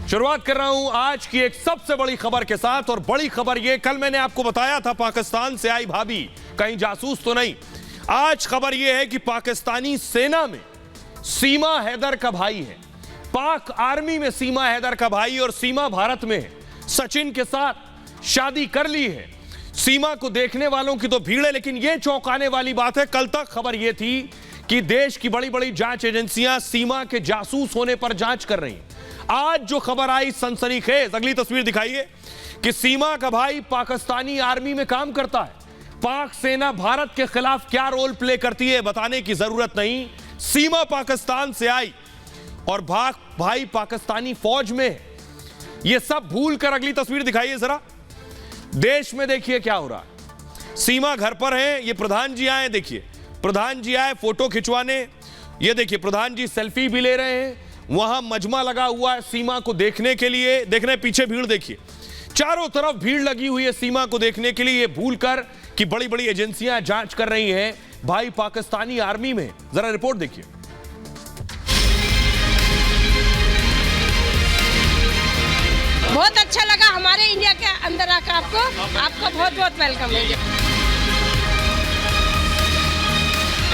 शुरुआत कर रहा हूं आज की एक सबसे बड़ी खबर के साथ। और बड़ी खबर यह, कल मैंने आपको बताया था पाकिस्तान से आई भाभी कहीं जासूस तो नहीं। आज खबर यह है कि पाकिस्तानी सेना में सीमा हैदर का भाई है, पाक आर्मी में सीमा हैदर का भाई, और सीमा भारत में है। सचिन के साथ शादी कर ली है। सीमा को देखने वालों की तो भीड़ है, लेकिन यह चौंकाने वाली बात है, कल तक खबर यह थी कि देश की बड़ी बड़ी जांच एजेंसियां सीमा के जासूस होने पर जांच कर रही हैं। आज जो खबर आई सनसनीखेज, अगली तस्वीर दिखाइए, कि सीमा का भाई पाकिस्तानी आर्मी में काम करता है। पाक सेना भारत के खिलाफ क्या रोल प्ले करती है बताने की जरूरत नहीं। सीमा पाकिस्तान से आई और भाई पाकिस्तानी फौज में है। यह सब भूलकर अगली तस्वीर दिखाइए जरा। देश में देखिए क्या हो रहा है। सीमा घर पर है, ये प्रधान जी आए, देखिए प्रधान जी आए फोटो खिंचवाने। ये देखिए प्रधान जी सेल्फी भी ले रहे हैं। वहां मजमा लगा हुआ है सीमा को देखने के लिए। देख रहे हैं पीछे भीड़, देखिए चारों तरफ भीड़ लगी हुई है सीमा को देखने के लिए। ये भूलकर कि बड़ी बड़ी एजेंसियां जांच कर रही हैं भाई पाकिस्तानी आर्मी में। जरा रिपोर्ट देखिए। बहुत अच्छा लगा हमारे इंडिया के अंदर आकर आपका बहुत बहुत वेलकम है।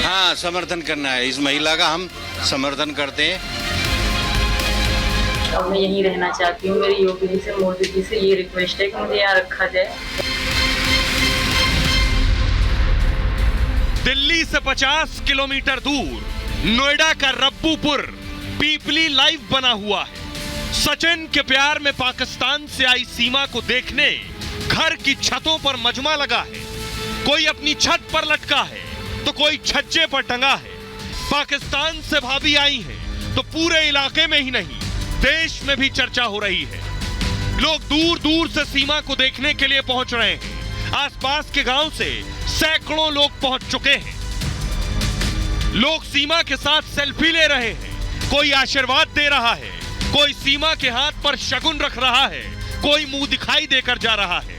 हाँ, समर्थन करना है, इस महिला का हम समर्थन करते हैं। अब मैं यहीं रहना चाहती हूँ। मेरी योगी जी से, मोदी जी से ये रिक्वेस्ट है कि मुझे यहाँ रखा जाए। दिल्ली से 50 किलोमीटर दूर नोएडा का रब्बूपुर पीपली लाइव बना हुआ है। सचिन के प्यार में पाकिस्तान से आई सीमा को देखने घर की छतों पर मजमा लगा है। कोई अपनी छत पर लटका है तो कोई छज्जे पर टंगा है। पाकिस्तान से भाभी आई है तो पूरे इलाके में ही नहीं देश में भी चर्चा हो रही है। लोग दूर दूर से सीमा को देखने के लिए पहुंच रहे हैं। आसपास के गांव से सैकड़ों लोग पहुंच चुके हैं। लोग सीमा के साथ सेल्फी ले रहे हैं। कोई आशीर्वाद दे रहा है, कोई सीमा के हाथ पर शगुन रख रहा है, कोई मुंह दिखाई देकर जा रहा है।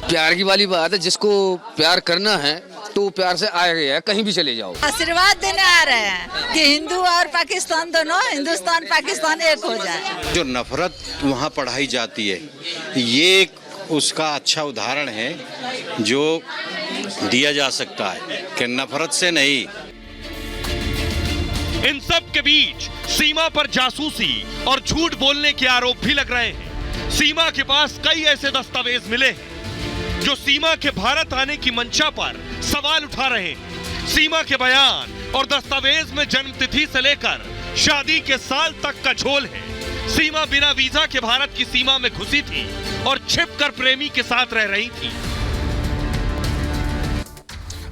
प्यार की वाली बात है, जिसको प्यार करना है तो प्यार से आया गया है, कहीं भी चले जाओ। आशीर्वाद देने आ रहे हैं कि हिंदू और पाकिस्तान दोनों, हिंदुस्तान पाकिस्तान एक हो जाए। जो नफरत वहाँ पढ़ाई जाती है, ये उसका अच्छा उदाहरण है जो दिया जा सकता है कि नफरत से नहीं। इन सब के बीच सीमा पर जासूसी और झूठ बोलने के आरोप भी लग रहे हैं। सीमा के पास कई ऐसे दस्तावेज मिले हैं जो सीमा के भारत आने की मंशा पर सवाल उठा रहे हैं। सीमा के बयान और दस्तावेज में जन्मतिथि से लेकर शादी के साल तक का झोल है। सीमा बिना वीजा के भारत की सीमा में घुसी थी और छिपकर प्रेमी के साथ रह रही थी।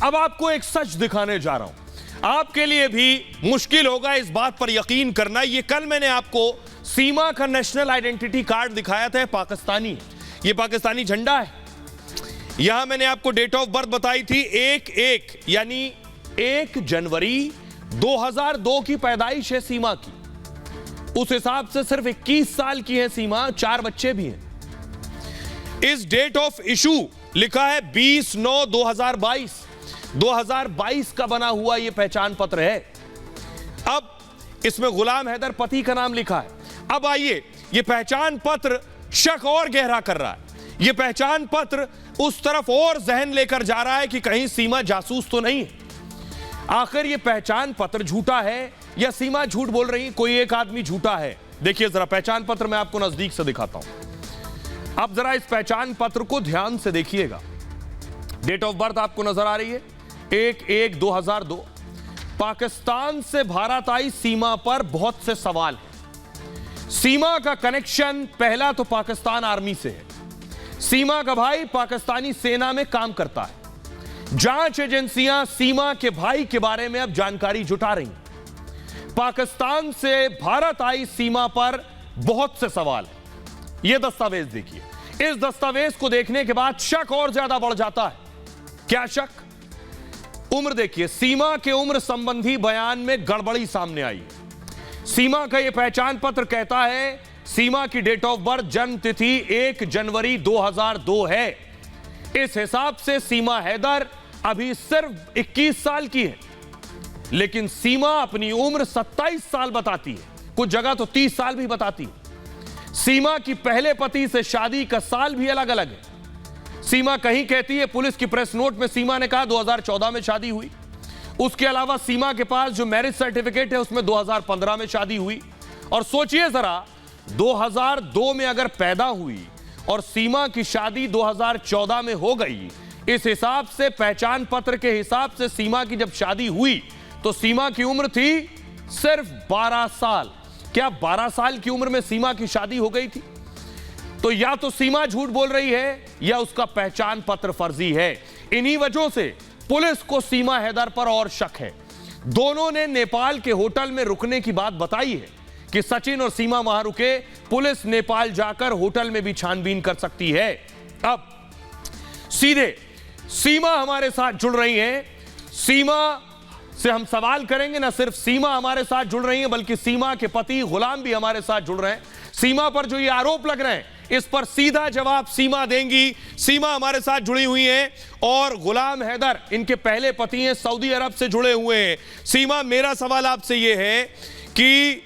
अब आपको एक सच दिखाने जा रहा हूं। आपके लिए भी मुश्किल होगा इस बात पर यकीन करना। ये कल मैंने आपको सीमा का नेशनल आइडेंटिटी कार्ड दिखाया था, पाकिस्तानी। ये पाकिस्तानी झंडा है। यहां मैंने आपको डेट ऑफ बर्थ बताई थी 1/1 यानी 1 जनवरी 2002 की पैदाइश है सीमा की। उस हिसाब से सिर्फ 21 साल की है सीमा, 4 बच्चे भी हैं। इस डेट ऑफ इशू लिखा है 20/9/2022। 2022 का बना हुआ यह पहचान पत्र है। अब इसमें गुलाम हैदर पति का नाम लिखा है। अब आइए, यह पहचान पत्र शक और गहरा कर रहा है। यह पहचान पत्र उस तरफ और जहन लेकर जा रहा है कि कहीं सीमा जासूस तो नहीं है। आखिर यह पहचान पत्र झूठा है या सीमा झूठ बोल रही, कोई एक आदमी झूठा है। देखिए जरा पहचान पत्र मैं आपको नजदीक से दिखाता हूं। अब जरा इस पहचान पत्र को ध्यान से देखिएगा। डेट ऑफ बर्थ आपको नजर आ रही है 1/1/2002। पाकिस्तान से भारत आई सीमा पर बहुत से सवाल हैं। सीमा का कनेक्शन पहला तो पाकिस्तान आर्मी से है। सीमा का भाई पाकिस्तानी सेना में काम करता है। जांच एजेंसियां सीमा के भाई के बारे में अब जानकारी जुटा रही हैं। पाकिस्तान से भारत आई सीमा पर बहुत से सवाल हैं। यह दस्तावेज देखिए। इस दस्तावेज को देखने के बाद शक और ज्यादा बढ़ जाता है। क्या शक? उम्र देखिए, सीमा के उम्र संबंधी बयान में गड़बड़ी सामने आई है। सीमा का यह पहचान पत्र कहता है सीमा की डेट ऑफ बर्थ जन्म तिथि 1 जनवरी 2002 है। इस हिसाब से सीमा हैदर अभी सिर्फ 21 साल की है, लेकिन सीमा अपनी उम्र 27 साल बताती है। कुछ जगह तो 30 साल भी बताती है। सीमा की पहले पति से शादी का साल भी अलग अलग है। सीमा कहीं कहती है, पुलिस की प्रेस नोट में सीमा ने कहा 2014 में शादी हुई। उसके अलावा सीमा के पास जो मैरिज सर्टिफिकेट है उसमें 2015 में शादी हुई। और सोचिए जरा, 2002 में अगर पैदा हुई और सीमा की शादी 2014 में हो गई, इस हिसाब से पहचान पत्र के हिसाब से सीमा की जब शादी हुई तो सीमा की उम्र थी सिर्फ 12 साल। क्या 12 साल की उम्र में सीमा की शादी हो गई थी? तो या तो सीमा झूठ बोल रही है या उसका पहचान पत्र फर्जी है। इन्हीं वजहों से पुलिस को सीमा हैदर पर और शक है। दोनों ने नेपाल के होटल में रुकने की बात बताई है कि सचिन और सीमा वहां रुके। पुलिस नेपाल जाकर होटल में भी छानबीन कर सकती है। अब सीधे सीमा हमारे साथ जुड़ रही है। सीमा से हम सवाल करेंगे। ना सिर्फ सीमा हमारे साथ जुड़ रही है बल्कि सीमा के पति गुलाम भी हमारे साथ जुड़ रहे हैं। सीमा पर जो ये आरोप लग रहे हैं इस पर सीधा जवाब सीमा देंगी। सीमा हमारे साथ जुड़ी हुई हैं और गुलाम हैदर इनके पहले पति हैं, सऊदी अरब से जुड़े हुए हैं। सीमा, मेरा सवाल आपसे ये है कि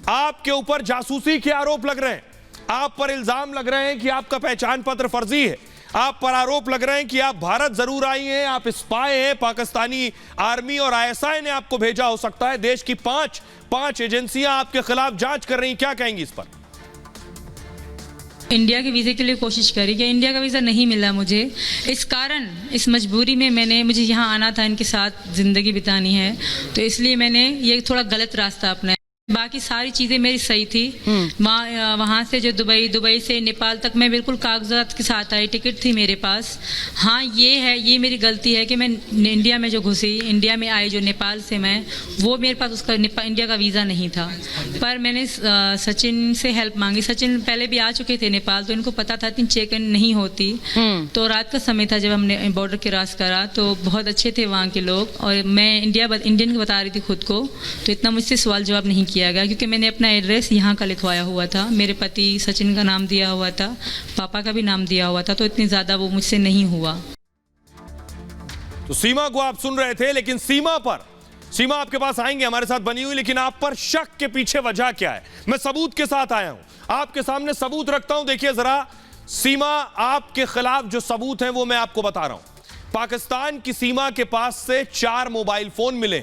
आपके ऊपर जासूसी के आरोप लग रहे हैं, आप पर इल्जाम लग रहे हैं कि आपका पहचान पत्र फर्जी है, आप पर आरोप लग रहे हैं कि आप भारत जरूर आई हैं, आप स्पाई हैं, पाकिस्तानी आर्मी और आईएसआई ने आपको भेजा हो सकता है। देश की पांच एजेंसियां आपके खिलाफ जांच कर रही हैं, क्या कहेंगी इस पर? इंडिया के वीज़े के लिए कोशिश करी कि इंडिया का वीज़ा नहीं मिला मुझे। इस कारण, इस मजबूरी में मुझे यहाँ आना था, इनके साथ ज़िंदगी बितानी है, तो इसलिए मैंने ये थोड़ा गलत रास्ता अपनाया। बाकी सारी चीज़ें मेरी सही थी। वहाँ से जो दुबई से नेपाल तक मैं बिल्कुल कागजात के साथ आई, टिकट थी मेरे पास। हाँ, ये मेरी गलती है कि मैं इंडिया में जो घुसी, इंडिया में आई जो नेपाल से मैं, वो मेरे पास उसका इंडिया का वीज़ा नहीं था। पर मैंने सचिन से हेल्प मांगी। सचिन पहले भी आ चुके थे नेपाल, तो इनको पता था इतनी चेक इन नहीं होती। तो रात का समय था जब हमने बॉर्डर क्रॉस करा, तो बहुत अच्छे थे वहाँ के लोग और मैं इंडियन बता रही थी खुद को, तो इतना मुझसे सवाल जवाब नहीं किया गया क्योंकि मैंने अपना एड्रेस यहाँ का लिखवाया हुआ था। मेरे पति सचिन का नाम दिया हुआ था, पापा का भी नाम दिया हुआ था, तो इतनी ज्यादा वो मुझसे नहीं हुआ। तो सीमा को आप सुन रहे थे, लेकिन सीमा आपके पास आएंगे हमारे साथ बनी हुई, लेकिन आप पर शक के पीछे वजह क्या है? मैं सबूत के साथ आया हूं, आपके सामने सबूत रखता हूं। देखिए जरा सीमा, आपके खिलाफ जो सबूत हैं वो मैं आपको बता रहा हूं। पाकिस्तान की सीमा के पास से 4 मोबाइल फोन मिले।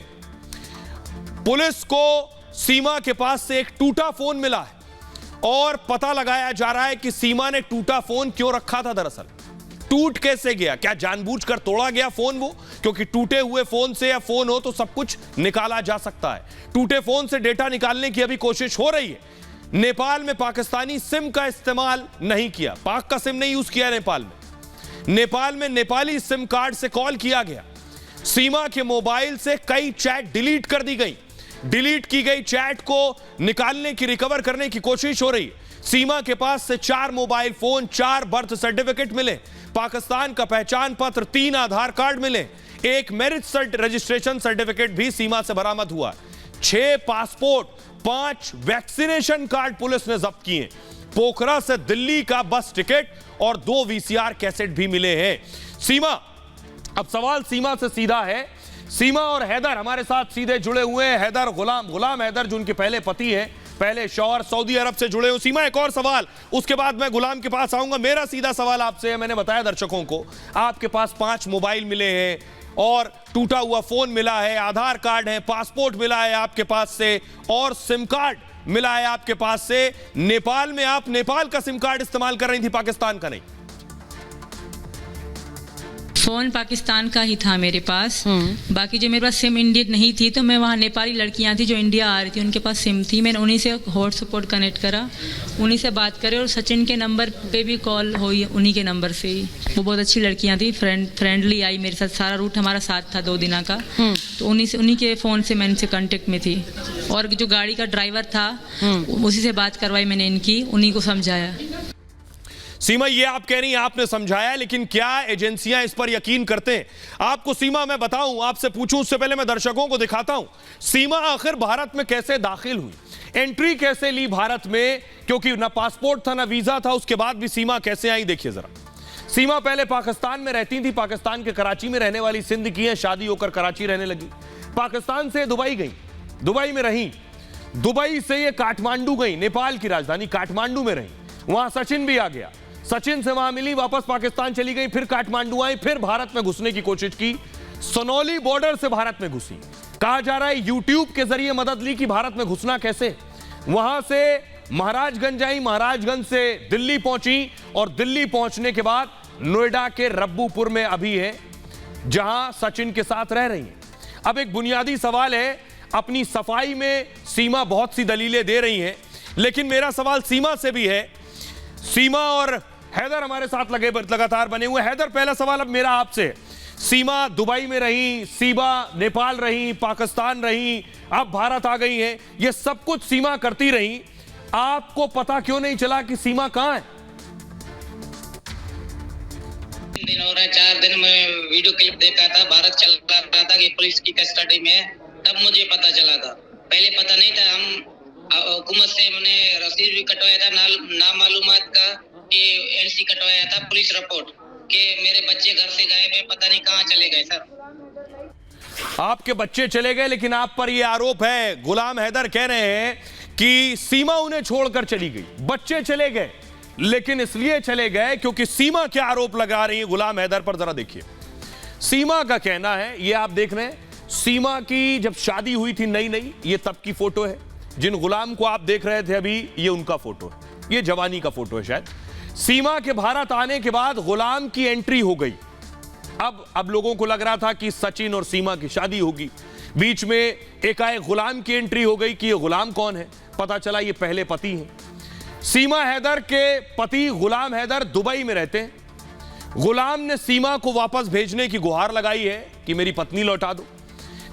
पुलिस को सीमा के पास से एक टूटा फोन मिला है और पता लगाया जा रहा है कि सीमा ने टूटा फोन क्यों रखा था। दरअसल टूट कैसे गया? क्या जानबूझकर तोड़ा गया फोन वो? क्योंकि टूटे हुए फोन से या फोन हो तो सब कुछ निकाला जा सकता है। टूटे फोन से डेटा निकालने की अभी कोशिश हो रही है। नेपाल में पाकिस्तानी सिम का इस्तेमाल नहीं किया, पाक का सिम नहीं यूज किया नेपाल में नेपाली सिम कार्ड से कॉल किया गया। सीमा के मोबाइल से कई चैट डिलीट कर दी गई। डिलीट की गई चैट को निकालने की, रिकवर करने की कोशिश हो रही है। सीमा के पास से 4 मोबाइल फोन, 4 बर्थ सर्टिफिकेट मिले, पाकिस्तान का पहचान पत्र, 3 आधार कार्ड मिले, एक मैरिज रजिस्ट्रेशन सर्टिफिकेट भी सीमा से बरामद हुआ। 6 पासपोर्ट, 5 वैक्सीनेशन कार्ड पुलिस ने जब्त किए। पोखरा से दिल्ली का बस टिकट और 2 वीसीआर कैसेट भी मिले हैं। सीमा, अब सवाल सीमा से सीधा है। सीमा और हैदर हमारे साथ सीधे जुड़े हुए हैं। हैदर, गुलाम हैदर जो उनके पहले पति हैं, पहले शौहर, सऊदी अरब से जुड़े हुए। सीमा, एक और सवाल, उसके बाद मैं गुलाम के पास आऊंगा। मेरा सीधा सवाल आपसे है, मैंने बताया दर्शकों को, आपके पास 5 मोबाइल मिले हैं और टूटा हुआ फोन मिला है, आधार कार्ड है, पासपोर्ट मिला है आपके पास से और सिम कार्ड मिला है आपके पास से। नेपाल में आप नेपाल का सिम कार्ड इस्तेमाल कर रही थी, पाकिस्तान का नहीं? फ़ोन पाकिस्तान का ही था मेरे पास। बाकी जो मेरे पास सिम इंडियन नहीं थी, तो मैं वहाँ नेपाली लड़कियाँ थी जो इंडिया आ रही थी, उनके पास सिम थी। मैंने उन्हीं से हॉटस्पॉट कनेक्ट करा, उन्हीं से बात करे और सचिन के नंबर पे भी कॉल हुई उन्हीं के नंबर से ही। वो बहुत अच्छी लड़कियाँ थी, फ्रेंडली आई मेरे साथ। सारा रूट हमारा साथ था 2 दिन का, तो उन्हीं के फ़ोन से मैं इनसे कॉन्टेक्ट में थी। और जो गाड़ी का ड्राइवर था उसी से बात करवाई मैंने इनकी, उन्हीं को समझाया। सीमा, ये आप कह रही हैं आपने समझाया, लेकिन क्या एजेंसियां इस पर यकीन करते हैं? आपको सीमा मैं बताऊं, आपसे पूछूं उससे पहले मैं दर्शकों को दिखाता हूं सीमा आखिर भारत में कैसे दाखिल हुई, एंट्री कैसे ली भारत में, क्योंकि ना पासपोर्ट था ना वीजा था। उसके बाद भी सीमा कैसे आई, देखिए जरा। सीमा पहले पाकिस्तान में रहती थी, पाकिस्तान के कराची में रहने वाली, सिंध की है, शादी होकर कराची रहने लगी। पाकिस्तान से दुबई गई, दुबई में रही। दुबई से ये काठमांडू गई, नेपाल की राजधानी काठमांडू में रही, वहां सचिन भी आ गया, सचिन से वहां मिली, वापस पाकिस्तान चली गई, फिर काठमांडू आई, फिर भारत में घुसने की कोशिश की, सनौली बॉर्डर से भारत में घुसी। कहा जा रहा है यूट्यूब के जरिए मदद ली कि भारत में घुसना कैसे। वहां से महाराजगंज आई, महाराजगंज से दिल्ली पहुंची और दिल्ली पहुंचने के बाद नोएडा के रब्बूपुर में अभी है, जहां सचिन के साथ रह रही हैं। अब एक बुनियादी सवाल है, अपनी सफाई में सीमा बहुत सी दलीलें दे रही हैं, लेकिन मेरा सवाल सीमा से भी है। सीमा और हैदर हमारे साथ लगातार बने हुए। हैदर, पहला सवाल अब मेरा आपसे, सीमा दुबई में रही, सीमा नेपाल रही, पाकिस्तान रही, अब भारत आ गई हैं, ये सब कुछ सीमा करती रही, आपको पता क्यों नहीं चला कि सीमा कहां है? दिन हो रहा है, 4 दिन में वीडियो क्लिप देखा था, भारत चल रहा था कि पुलिस की कस्टडी में है, तब मुझे पता चला था। पहले पता नहीं था। हम हुकूमत से मैंने रसीद भी कटवाया था, नामालूमात का, कि एनसी कटवाया था, पुलिस रिपोर्ट कि मेरे बच्चे घर से गायब है, पता नहीं कहां चले गए। सर, आपके बच्चे चले गए, लेकिन आप पर यह आरोप है, गुलाम हैदर कह रहे हैं कि सीमा उन्हें छोड़कर चली गई, बच्चे चले गए, लेकिन इसलिए चले गए क्योंकि सीमा क्या आरोप लगा रही है गुलाम हैदर पर। जरा देखिए, सीमा का कहना है, ये आप देख रहे हैं, सीमा की जब शादी हुई थी नई नई, ये तब की फोटो है। जिन गुलाम को आप देख रहे थे अभी, ये उनका फोटो है, ये जवानी का फोटो है शायद। सीमा के भारत आने के बाद गुलाम की एंट्री हो गई। अब लोगों को लग रहा था कि सचिन और सीमा की शादी होगी, बीच में एकाएक गुलाम की एंट्री हो गई कि ये गुलाम कौन है, पता चला ये पहले पति हैं। सीमा हैदर के पति गुलाम हैदर दुबई में रहते हैं। गुलाम ने सीमा को वापस भेजने की गुहार लगाई है कि मेरी पत्नी लौटा दो।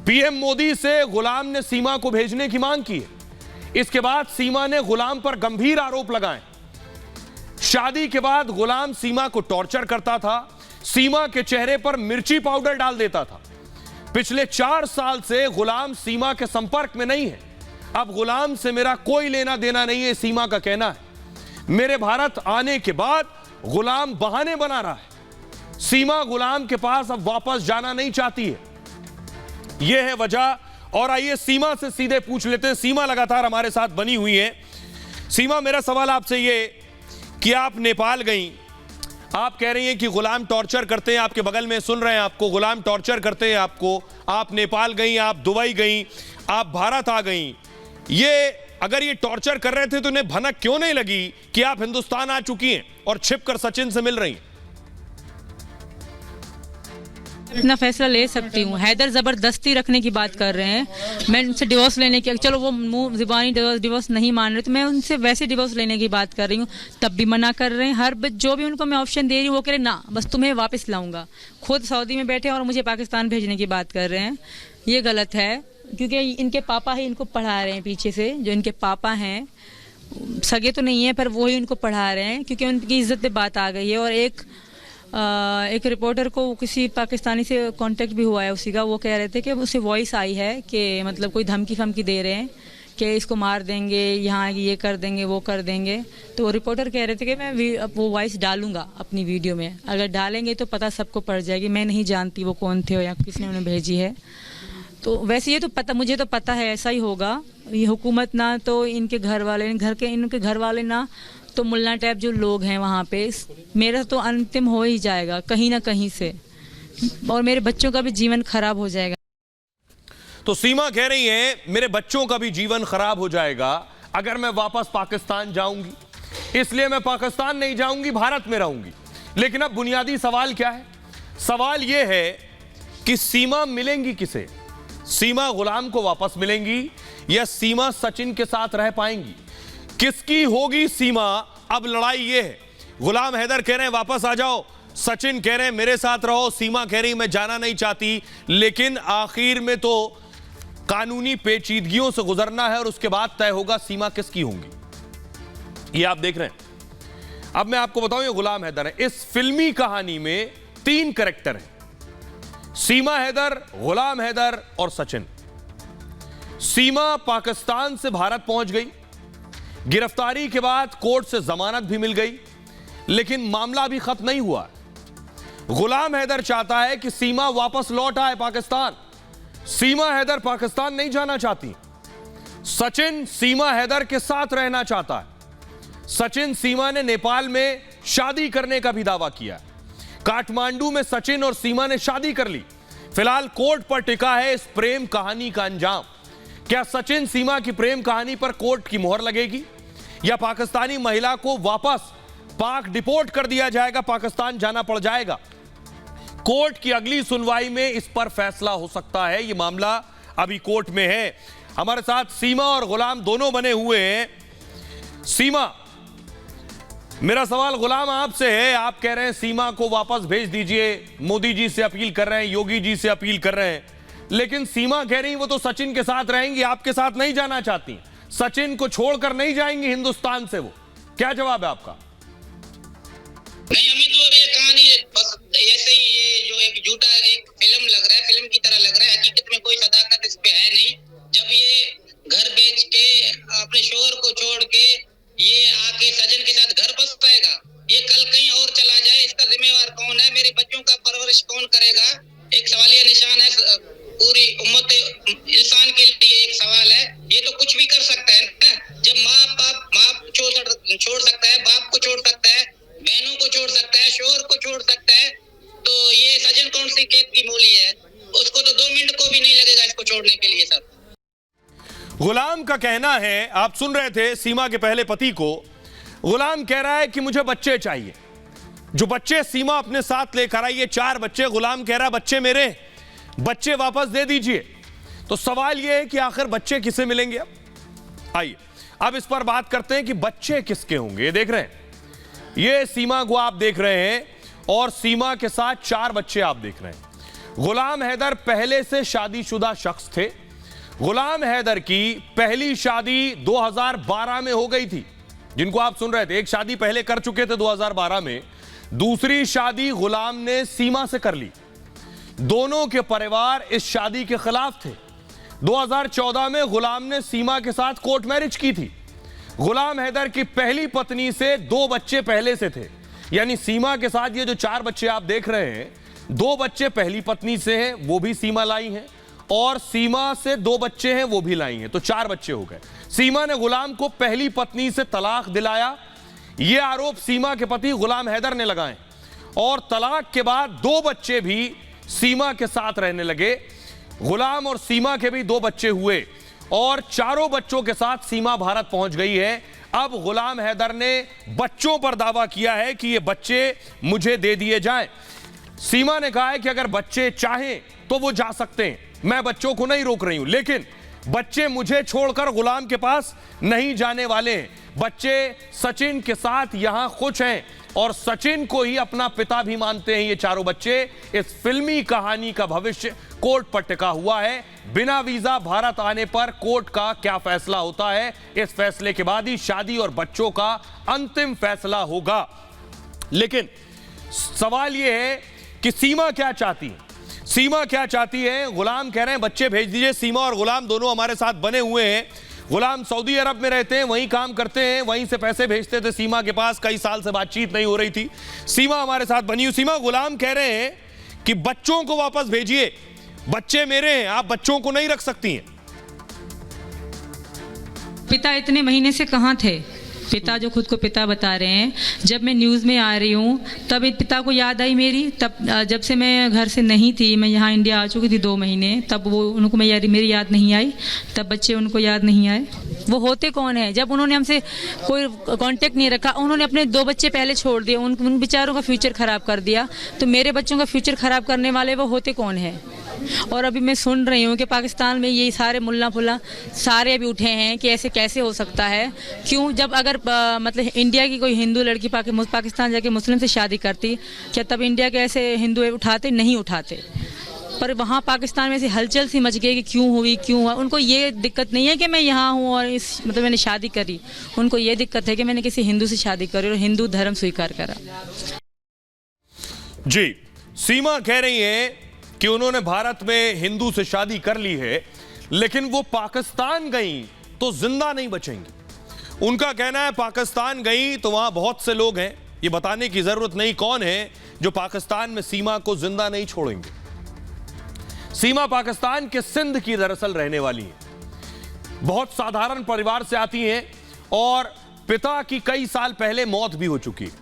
पीएम मोदी से गुलाम ने सीमा को भेजने की मांग की है। इसके बाद सीमा ने गुलाम पर गंभीर आरोप लगाए। शादी के बाद गुलाम सीमा को टॉर्चर करता था, सीमा के चेहरे पर मिर्ची पाउडर डाल देता था। पिछले 4 साल से गुलाम सीमा के संपर्क में नहीं है। अब गुलाम से मेरा कोई लेना देना नहीं है, सीमा का कहना है। मेरे भारत आने के बाद गुलाम बहाने बना रहा है। सीमा गुलाम के पास अब वापस जाना नहीं चाहती है, यह है वजह। और आइए सीमा से सीधे पूछ लेते हैं, सीमा लगातार हमारे साथ बनी हुई है। सीमा, मेरा सवाल आपसे ये कि आप नेपाल गई, आप कह रही हैं कि गुलाम टॉर्चर करते हैं, आपके बगल में सुन रहे हैं आपको, गुलाम टॉर्चर करते हैं आपको। आप नेपाल गई, आप दुबई गई, आप भारत आ गई। ये अगर ये टॉर्चर कर रहे थे तो उन्हें भनक क्यों नहीं लगी कि आप हिंदुस्तान आ चुकी हैं और छिपकर सचिन से मिल रही हैं? अपना फैसला ले सकती हूँ। हैदर जबरदस्ती रखने की बात कर रहे हैं, मैं उनसे डिवोर्स लेने की, चलो वो मुंह ज़ुबानी डिवोर्स नहीं मान रहे, तो मैं उनसे वैसे डिवोर्स लेने की बात कर रही हूँ, तब भी मना कर रहे हैं। हर जो भी उनको मैं ऑप्शन दे रही हूँ वो कह रहे ना, बस तुम्हें वापस लाऊंगा। खुद सऊदी में बैठे और मुझे पाकिस्तान भेजने की बात कर रहे हैं। ये गलत है, क्योंकि इनके पापा ही इनको पढ़ा रहे हैं पीछे से। जो इनके पापा हैं, सगे तो नहीं है पर वो ही उनको पढ़ा रहे हैं, क्योंकि उनकी इज्जत पे बात आ गई है। और एक रिपोर्टर को किसी पाकिस्तानी से कांटेक्ट भी हुआ है उसी का, वो कह रहे थे कि उसे वॉइस आई है कि मतलब कोई धमकी फमकी दे रहे हैं कि इसको मार देंगे, यहाँ ये कर देंगे, वो कर देंगे। तो वो रिपोर्टर कह रहे थे कि मैं वो वॉइस डालूंगा अपनी वीडियो में, अगर डालेंगे तो पता सबको पड़ जाएगी। मैं नहीं जानती वो कौन थे या किसने उन्हें भेजी है। तो वैसे ये तो पता, मुझे तो पता है ऐसा ही होगा। ये हुकूमत ना तो इनके घर वाले, इनके घर वाले ना तो मुल्ला टाइप जो लोग हैं वहाँ पे, मेरा तो अंतिम हो ही जाएगा कहीं ना कहीं से, और मेरे बच्चों का भी जीवन खराब हो जाएगा। तो सीमा कह रही है मेरे बच्चों का भी जीवन खराब हो जाएगा अगर मैं वापस पाकिस्तान जाऊंगी, इसलिए मैं पाकिस्तान नहीं जाऊंगी, भारत में रहूंगी। लेकिन अब बुनियादी सवाल क्या है? सवाल यह है कि सीमा मिलेंगी किसे? सीमा गुलाम को वापस मिलेंगी या सीमा सचिन के साथ रह पाएंगी? किसकी होगी सीमा? अब लड़ाई ये है। गुलाम हैदर कह रहे हैं वापस आ जाओ, सचिन कह रहे हैं मेरे साथ रहो, सीमा कह रही मैं जाना नहीं चाहती। लेकिन आखिर में तो कानूनी पेचीदगियों से गुजरना है और उसके बाद तय होगा सीमा किसकी होंगी। ये आप देख रहे हैं। अब मैं आपको बताऊं, ये गुलाम हैदर है। इस फिल्मी कहानी में 3 कैरेक्टर हैं, सीमा हैदर, गुलाम हैदर और सचिन। सीमा पाकिस्तान से भारत पहुंच गई, गिरफ्तारी के बाद कोर्ट से जमानत भी मिल गई, लेकिन मामला अभी खत्म नहीं हुआ। गुलाम हैदर चाहता है कि सीमा वापस लौट आए पाकिस्तान। सीमा हैदर पाकिस्तान नहीं जाना चाहती। सचिन सीमा हैदर के साथ रहना चाहता है। सचिन सीमा ने नेपाल में शादी करने का भी दावा किया। काठमांडू में सचिन और सीमा ने शादी कर ली। फिलहाल कोर्ट पर टिका है इस प्रेम कहानी का अंजाम। क्या सचिन सीमा की प्रेम कहानी पर कोर्ट की मोहर लगेगी या पाकिस्तानी महिला को वापस पाक डिपोर्ट कर दिया जाएगा, पाकिस्तान जाना पड़ जाएगा? कोर्ट की अगली सुनवाई में इस पर फैसला हो सकता है। यह मामला अभी कोर्ट में है। हमारे साथ सीमा और गुलाम दोनों बने हुए हैं। सीमा, मेरा सवाल गुलाम आपसे है। आप कह रहे हैं सीमा को वापस भेज दीजिए, मोदी जी से अपील कर रहे हैं, योगी जी से अपील कर रहे हैं, लेकिन सीमा कह रही वो तो सचिन के साथ रहेंगी, आपके साथ नहीं जाना चाहती। सचिन को छोड़कर नहीं जाएंगी हिंदुस्तान से वो। क्या जवाब है आपका? नहीं, हमें तो ये कहानी बस ऐसे ही, ये जो एक झूठा एक फिल्म लग रहा है, फिल्म की तरह लग रहा है। हकीकत में कोई सदाकत इस पे है नहीं। जब ये घर बेच के अपने शोहर को छोड़ के ये आके सजन के साथ घर बस पाएगा, ये कल कहीं और चला जाए, इसका जिम्मेवार कौन है? मेरे बच्चों का परवरिश कौन करेगा? एक सवालिया निशान है। पूरी उम्मत इंसान के लिए एक सवाल है। ये तो कुछ भी कर सकता है ना। जब माँ छोड़ सकता है, बाप को छोड़ सकता है, बहनों को छोड़ सकता है, शोहर को छोड़ सकता है, तो ये सजन कौन सी खेत की मूली है? उसको तो 2 मिनट को भी नहीं लगेगा इसको छोड़ने के लिए। सर, गुलाम का कहना है, आप सुन रहे थे सीमा के पहले पति को। गुलाम कह रहा है कि मुझे बच्चे चाहिए। जो बच्चे सीमा अपने साथ लेकर आई है, 4 बच्चे, गुलाम कह रहा है बच्चे मेरे, बच्चे वापस दे दीजिए। तो सवाल यह है कि आखिर बच्चे किसे मिलेंगे? अब आइए अब इस पर बात करते हैं कि बच्चे किसके होंगे। देख रहे हैं, ये सीमा को आप देख रहे हैं और सीमा के साथ 4 बच्चे आप देख रहे हैं। गुलाम हैदर पहले से शादीशुदा शख्स थे। गुलाम हैदर की पहली शादी 2012 में हो गई थी, जिनको आप सुन रहे थे। एक शादी पहले कर चुके थे 2012 में, दूसरी शादी गुलाम ने सीमा से कर ली। दोनों के परिवार इस शादी के खिलाफ थे। 2014 में गुलाम ने सीमा के साथ कोर्ट मैरिज की थी। गुलाम हैदर की पहली पत्नी से 2 बच्चे पहले से थे, यानी सीमा के साथ ये जो 4 बच्चे आप देख रहे हैं, 2 बच्चे पहली पत्नी से हैं, वो भी सीमा लाई हैं, और सीमा से 2 बच्चे हैं, वो भी लाई हैं, तो 4 बच्चे हो गए। सीमा ने गुलाम को पहली पत्नी से तलाक दिलाया, ये आरोप सीमा के पति गुलाम हैदर ने लगाए, और तलाक के बाद 2 बच्चे भी सीमा के साथ रहने लगे। गुलाम और सीमा के भी 2 बच्चे हुए और 4 बच्चों के साथ सीमा भारत पहुंच गई है। अब गुलाम हैदर ने बच्चों पर दावा किया है कि ये बच्चे मुझे दे दिए जाएं। सीमा ने कहा है कि अगर बच्चे चाहें तो वो जा सकते हैं, मैं बच्चों को नहीं रोक रही हूं, लेकिन बच्चे मुझे छोड़कर गुलाम के पास नहीं जाने वाले हैं। बच्चे सचिन के साथ यहां खुश हैं और सचिन को ही अपना पिता भी मानते हैं ये 4 बच्चे। इस फिल्मी कहानी का भविष्य कोर्ट पर टिका हुआ है। बिना वीजा भारत आने पर कोर्ट का क्या फैसला होता है, इस फैसले के बाद ही शादी और बच्चों का अंतिम फैसला होगा। लेकिन सवाल यह है कि सीमा क्या चाहती है? सीमा क्या चाहती है? गुलाम कह रहे हैं बच्चे भेज दीजिए। सीमा और गुलाम दोनों हमारे साथ बने हुए हैं। गुलाम सऊदी अरब में रहते हैं, वहीं काम करते हैं, वहीं से पैसे भेजते थे सीमा के पास। कई साल से बातचीत नहीं हो रही थी। सीमा हमारे साथ बनी हुई। सीमा, गुलाम कह रहे हैं कि बच्चों को वापस भेजिए, बच्चे मेरे हैं, आप बच्चों को नहीं रख सकती हैं। पिता इतने महीने से कहाँ थे? पिता जो खुद को पिता बता रहे हैं, जब मैं न्यूज़ में आ रही हूँ तब पिता को याद आई मेरी। तब जब से मैं घर से नहीं थी, मैं यहाँ इंडिया आ चुकी थी 2 महीने, तब वो उनको मेरी याद नहीं आई, तब बच्चे उनको याद नहीं आए। वो होते कौन है? जब उन्होंने हमसे कोई कांटेक्ट नहीं रखा, उन्होंने अपने 2 बच्चे पहले छोड़ दिए, उन बेचारों का फ्यूचर ख़राब कर दिया, तो मेरे बच्चों का फ्यूचर ख़राब करने वाले वो होते कौन है? और अभी मैं सुन रही हूँ कि पाकिस्तान में ये सारे मुल्ला फुल्ला सारे अभी उठे हैं कि ऐसे कैसे हो सकता है। क्यों? जब अगर मतलब इंडिया की कोई हिंदू लड़की पाकिस्तान जाके मुस्लिम से शादी करती, क्या तब इंडिया के ऐसे हिंदू उठाते? नहीं उठाते। पर वहाँ पाकिस्तान में से हलचल सी मच गई कि क्यों हुई, क्यों हुआ। उनको ये दिक्कत नहीं है कि मैं यहाँ हूँ और मैंने शादी करी, उनको ये दिक्कत है कि मैंने किसी हिंदू से शादी करी और हिंदू धर्म स्वीकार करा। जी, सीमा कह रही है कि उन्होंने भारत में हिंदू से शादी कर ली है, लेकिन वो पाकिस्तान गई तो जिंदा नहीं बचेंगी। उनका कहना है पाकिस्तान गई तो वहां बहुत से लोग हैं, ये बताने की जरूरत नहीं कौन है, जो पाकिस्तान में सीमा को जिंदा नहीं छोड़ेंगे। सीमा पाकिस्तान के सिंध की दरअसल रहने वाली है। बहुत साधारण परिवार से आती हैं और पिता की कई साल पहले मौत भी हो चुकी है।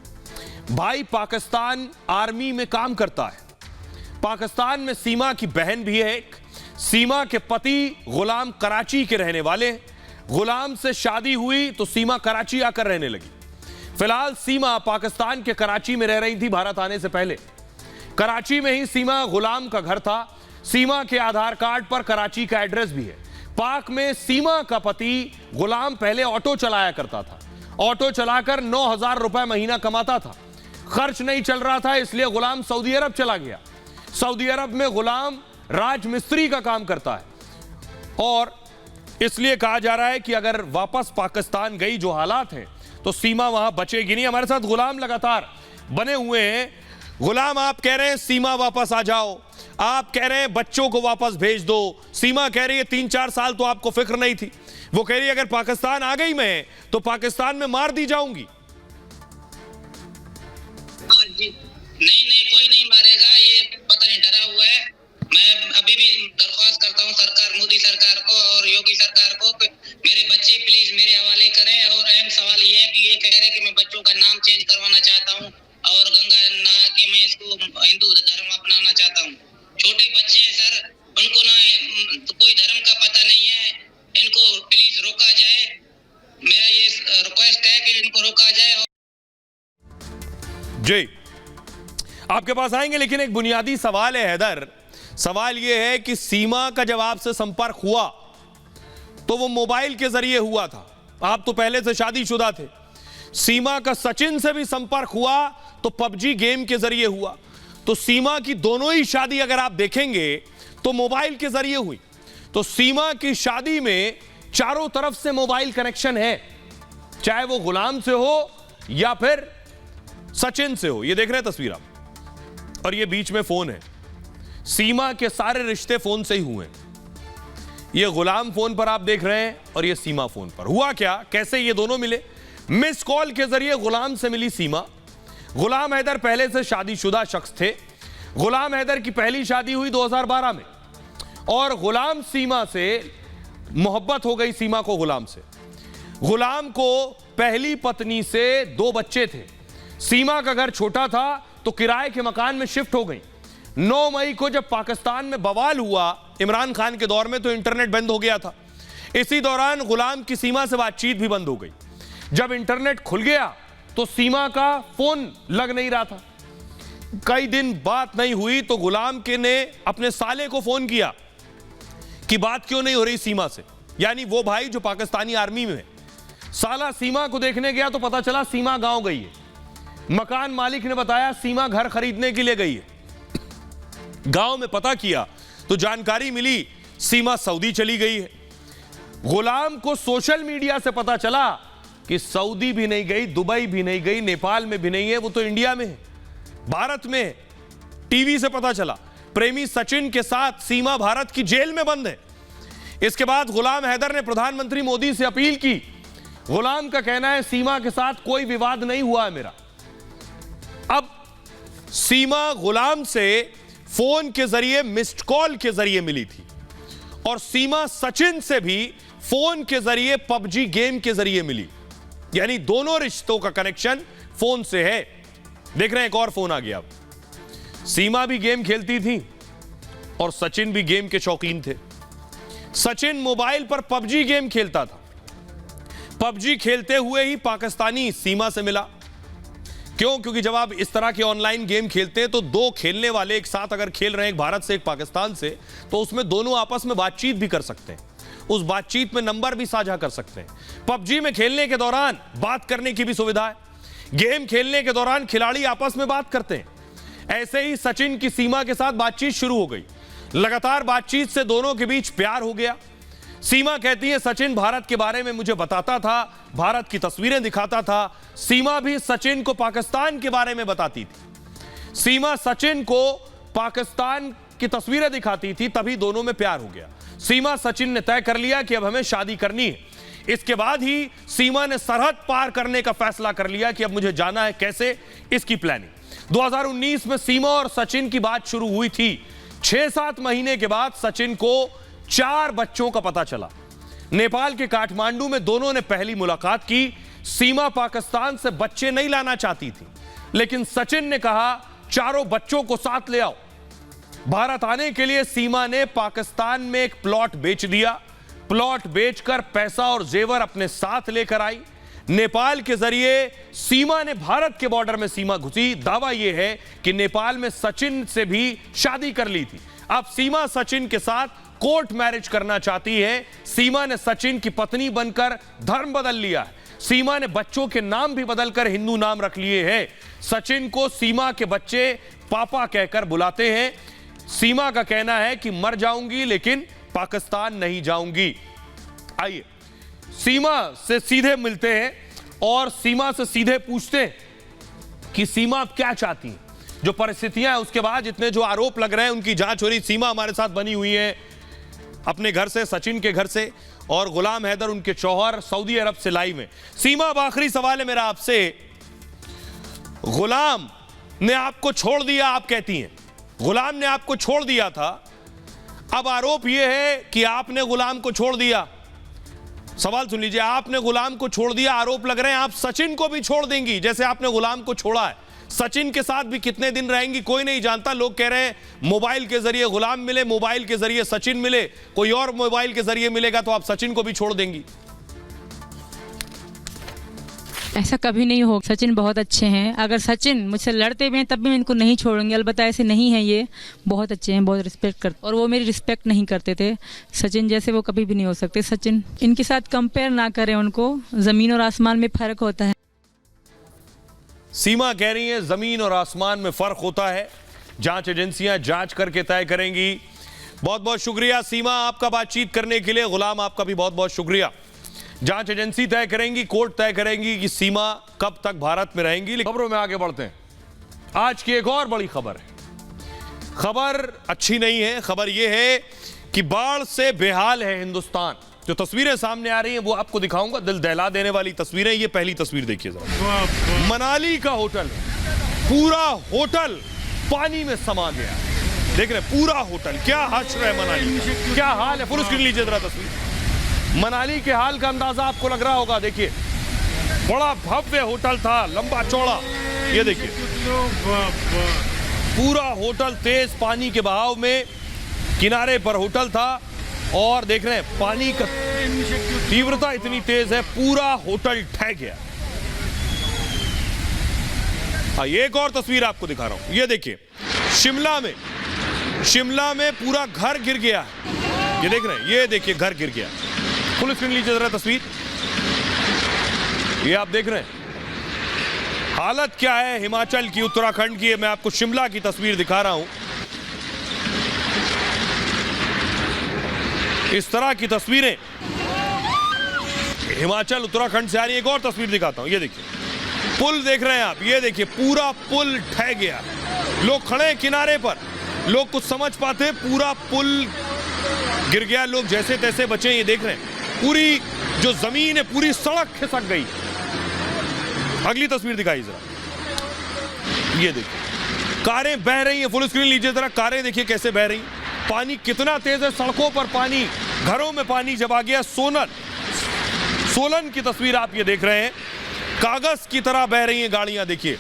भाई पाकिस्तान आर्मी में काम करता है। पाकिस्तान में सीमा की बहन भी है एक। सीमा के पति गुलाम कराची के रहने वाले हैं। गुलाम से शादी हुई तो सीमा कराची आकर रहने लगी। फिलहाल सीमा पाकिस्तान के कराची में रह रही थी भारत आने से पहले। कराची में ही सीमा गुलाम का घर था। सीमा के आधार कार्ड पर कराची का एड्रेस भी है। पाक में सीमा का पति गुलाम पहले ऑटो चलाया करता था। ऑटो चलाकर 9,000 रुपए महीना कमाता था। खर्च नहीं चल रहा था, इसलिए गुलाम सऊदी अरब चला गया। सऊदी अरब में गुलाम राजमिस्त्री का काम करता है और इसलिए कहा जा रहा है कि अगर वापस पाकिस्तान गई जो हालात हैं तो सीमा वहां बचेगी नहीं। हमारे साथ गुलाम लगातार बने हुए हैं। गुलाम, आप कह रहे हैं सीमा वापस आ जाओ, आप कह रहे हैं बच्चों को वापस भेज दो। सीमा कह रही है 3-4 साल तो आपको फिक्र नहीं थी। वो कह रही है अगर पाकिस्तान आ गई मैं तो पाकिस्तान में मार दी जाऊंगी। नहीं, कोई नहीं मारेगा, ये पता नहीं डरा हुआ है। मैं अभी भी दरख्वास्त करता हूँ सरकार, मोदी सरकार को और योगी सरकार को कि मेरे बच्चे प्लीज मेरे हवाले करें। और अहम सवाल ये है कि ये कह रहे हैं कि मैं बच्चों का नाम चेंज करवाना चाहता हूँ और गंगा नहा के मैं इसको हिंदू धर्म अपनाना चाहता हूँ। छोटे बच्चे हैं सर, उनको ना कोई धर्म का पता नहीं है, इनको प्लीज रोका जाए। मेरा ये रिक्वेस्ट है कि इनको रोका जाए। जी, आपके पास आएंगे, लेकिन एक बुनियादी सवाल है हैदर। सवाल यह है कि सीमा का जब आपसे संपर्क हुआ तो वो मोबाइल के जरिए हुआ था। आप तो पहले से शादीशुदा थे। सीमा का सचिन से भी संपर्क हुआ तो पबजी गेम के जरिए हुआ। तो सीमा की दोनों ही शादी अगर आप देखेंगे तो मोबाइल के जरिए हुई। तो सीमा की शादी में चारों तरफ से मोबाइल कनेक्शन है, चाहे वो गुलाम से हो या फिर सचिन से हो। ये देख रहे हैं तस्वीर आप, और ये बीच में फोन है। सीमा के सारे रिश्ते फोन से ही हुए। ये गुलाम फोन पर आप देख रहे हैं और ये सीमा फोन पर। हुआ क्या, कैसे ये दोनों मिले? मिस कॉल के जरिए गुलाम से मिली सीमा। गुलाम हैदर पहले से शादीशुदा शख्स थे। गुलाम हैदर की पहली शादी हुई 2012 में और गुलाम सीमा से मोहब्बत हो गई। सीमा को गुलाम से। गुलाम को पहली पत्नी से 2 बच्चे थे। सीमा का घर छोटा था तो किराए के मकान में शिफ्ट हो गई। 9 मई को जब पाकिस्तान में बवाल हुआ इमरान खान के दौर में तो इंटरनेट बंद हो गया था। इसी दौरान गुलाम की सीमा से बातचीत भी बंद हो गई। जब इंटरनेट खुल गया तो सीमा का फोन लग नहीं रहा था। कई दिन बात नहीं हुई तो गुलाम के ने अपने साले को फोन किया कि बात क्यों नहीं हो रही सीमा से, यानी वो भाई जो पाकिस्तानी आर्मी में है। साला सीमा को देखने गया तो पता चला सीमा गांव गई है। मकान मालिक ने बताया सीमा घर खरीदने के लिए गई है। गांव में पता किया तो जानकारी मिली सीमा सऊदी चली गई है। गुलाम को सोशल मीडिया से पता चला कि सऊदी भी नहीं गई, दुबई भी नहीं गई, नेपाल में भी नहीं है, वो तो इंडिया में है, भारत में है। टीवी से पता चला प्रेमी सचिन के साथ सीमा भारत की जेल में बंद है। इसके बाद गुलाम हैदर ने प्रधानमंत्री मोदी से अपील की। गुलाम का कहना है सीमा के साथ कोई विवाद नहीं हुआ है मेरा। अब सीमा गुलाम से फोन के जरिए मिस्ड कॉल के जरिए मिली थी और सीमा सचिन से भी फोन के जरिए पबजी गेम के जरिए मिली, यानी दोनों रिश्तों का कनेक्शन फोन से है। देख रहे हैं एक और फोन आ गया। अब सीमा भी गेम खेलती थी और सचिन भी गेम के शौकीन थे। सचिन मोबाइल पर पबजी गेम खेलता था। पबजी खेलते हुए ही पाकिस्तानी सीमा से मिला। क्यों? क्योंकि जब आप इस तरह के ऑनलाइन गेम खेलते हैं तो 2 खेलने वाले एक साथ अगर खेल रहे हैं, एक भारत से एक पाकिस्तान से, तो उसमें दोनों आपस में बातचीत भी कर सकते हैं। उस बातचीत में नंबर भी साझा कर सकते हैं। पबजी में खेलने के दौरान बात करने की भी सुविधा है। गेम खेलने के दौरान खिलाड़ी आपस में बात करते हैं। ऐसे ही सचिन की सीमा के साथ बातचीत शुरू हो गई। लगातार बातचीत से दोनों के बीच प्यार हो गया। सीमा कहती है सचिन भारत के बारे में मुझे बताता था, भारत की तस्वीरें दिखाता था। सीमा भी सचिन को पाकिस्तान के बारे में बताती थी। सीमा सचिन को पाकिस्तान की तस्वीरें दिखाती थी, तभी दोनों में प्यार हो गया। सीमा सचिन ने तय कर लिया कि अब हमें शादी करनी है। इसके बाद ही सीमा ने सरहद पार करने का फैसला कर लिया कि अब मुझे जाना है। कैसे? इसकी प्लानिंग 2019 में सीमा और सचिन की बात शुरू हुई थी। 6-7 महीने के बाद सचिन को 4 बच्चों का पता चला। नेपाल के काठमांडू में दोनों ने पहली मुलाकात की। सीमा पाकिस्तान से बच्चे नहीं लाना चाहती थी, लेकिन सचिन ने कहा चारों बच्चों को साथ ले आओ। भारत आने के लिए सीमा ने पाकिस्तान में एक प्लॉट बेच दिया। प्लॉट बेचकर पैसा और जेवर अपने साथ लेकर आई। नेपाल के जरिए सीमा ने भारत के बॉर्डर में सीमा घुसी। दावा यह है कि नेपाल में सचिन से भी शादी कर ली थी। अब सीमा सचिन के साथ कोर्ट मैरिज करना चाहती है। सीमा ने सचिन की पत्नी बनकर धर्म बदल लिया है। सीमा ने बच्चों के नाम भी बदलकर हिंदू नाम रख लिए हैं। सचिन को सीमा के बच्चे पापा कहकर बुलाते हैं। सीमा का कहना है कि मर जाऊंगी लेकिन पाकिस्तान नहीं जाऊंगी। आइए सीमा से सीधे मिलते हैं और सीमा से सीधे पूछते हैं कि सीमा आप क्या चाहती हैं। जो परिस्थितियां हैं उसके बाद जितने जो आरोप लग रहे हैं उनकी जांच हो रही। सीमा हमारे साथ बनी हुई है अपने घर से, सचिन के घर से, और गुलाम हैदर उनके शौहर सऊदी अरब से लाइव हैं। सीमा, अब आखिरी सवाल है मेरा आपसे। गुलाम ने आपको छोड़ दिया, आप कहती हैं गुलाम ने आपको छोड़ दिया था। अब आरोप यह है कि आपने गुलाम को छोड़ दिया। सवाल सुन लीजिए, आपने गुलाम को छोड़ दिया, आरोप लग रहे हैं आप सचिन को भी छोड़ देंगी जैसे आपने गुलाम को छोड़ा है। सचिन के साथ भी कितने दिन रहेंगी कोई नहीं जानता। लोग कह रहे हैं मोबाइल के जरिए गुलाम मिले, मोबाइल के जरिए सचिन मिले, कोई और मोबाइल के जरिए मिलेगा तो आप सचिन को भी छोड़ देंगी। ऐसा कभी नहीं हो। सचिन बहुत अच्छे हैं। अगर सचिन मुझसे लड़ते भी हैं तब भी मैं इनको नहीं छोड़ूंगी। अलबत्ता ऐसे नहीं है, ये बहुत अच्छे हैं, बहुत रिस्पेक्ट करते, और वो मेरी रिस्पेक्ट नहीं करते थे। सचिन जैसे वो कभी भी नहीं हो सकते। सचिन, इनके साथ कंपेयर ना करें उनको, जमीन और आसमान में फर्क होता है। सीमा कह रही है जमीन और आसमान में फर्क होता है। जांच एजेंसियां जांच करके तय करेंगी। बहुत बहुत शुक्रिया सीमा आपका बातचीत करने के लिए। गुलाम, आपका भी बहुत बहुत शुक्रिया। जांच एजेंसी तय करेंगी, कोर्ट तय करेंगी कि सीमा कब तक भारत में रहेंगी। खबरों में आगे बढ़ते हैं। आज की एक और बड़ी खबर है। खबर अच्छी नहीं है। खबर यह है कि बाढ़ से बेहाल है हिंदुस्तान। जो तस्वीरें सामने आ रही हैं वो आपको दिखाऊंगा, दिल दहला देने वाली तस्वीरें। ये पहली तस्वीर देखिए जरा। मनाली का होटल, पूरा होटल पानी में समा गया। देख रहे पूरा होटल, क्या हश्र है मनाली, क्या हाल है। फुल स्क्रीन लीजिए जरा तस्वीर। मनाली के हाल का अंदाजा आपको लग रहा होगा। देखिए बड़ा भव्य होटल था, लंबा चौड़ा। ये देखिए पूरा होटल तेज पानी के बहाव में, किनारे पर होटल था और देख रहे हैं पानी का तीव्रता इतनी तेज है, पूरा होटल ढह गया। ये एक और तस्वीर आपको दिखा रहा हूं। ये देखिए शिमला में पूरा घर गिर गया। ये देख रहे हैं, ये देखिए घर गिर गया। फुल स्क्रीन लीजिए जरा तस्वीर। ये आप देख रहे हैं हालत क्या है हिमाचल की, उत्तराखंड की। मैं आपको शिमला की तस्वीर दिखा रहा हूं। इस तरह की तस्वीरें हिमाचल उत्तराखंड से आ रही है। एक और तस्वीर दिखाता हूं। ये देखिए पुल देख रहे हैं आप। ये देखिए पूरा पुल ढह गया। लोग खड़े हैं किनारे पर, लोग कुछ समझ पाते, पूरा पुल गिर गया। लोग जैसे तैसे बचे। ये देख रहे हैं पूरी जो जमीन है, पूरी सड़क खिसक गई। अगली तस्वीर दिखाई जरा। ये देखिए कारें बह रही हैं। फुल स्क्रीन लीजिए जरा। कारें देखिए कैसे बह रही हैं। पानी कितना तेज है, सड़कों पर पानी, घरों में पानी जब आ गया। सोलन की तस्वीर आप ये देख रहे हैं। कागज की तरह बह रही हैं गाड़ियां। देखिए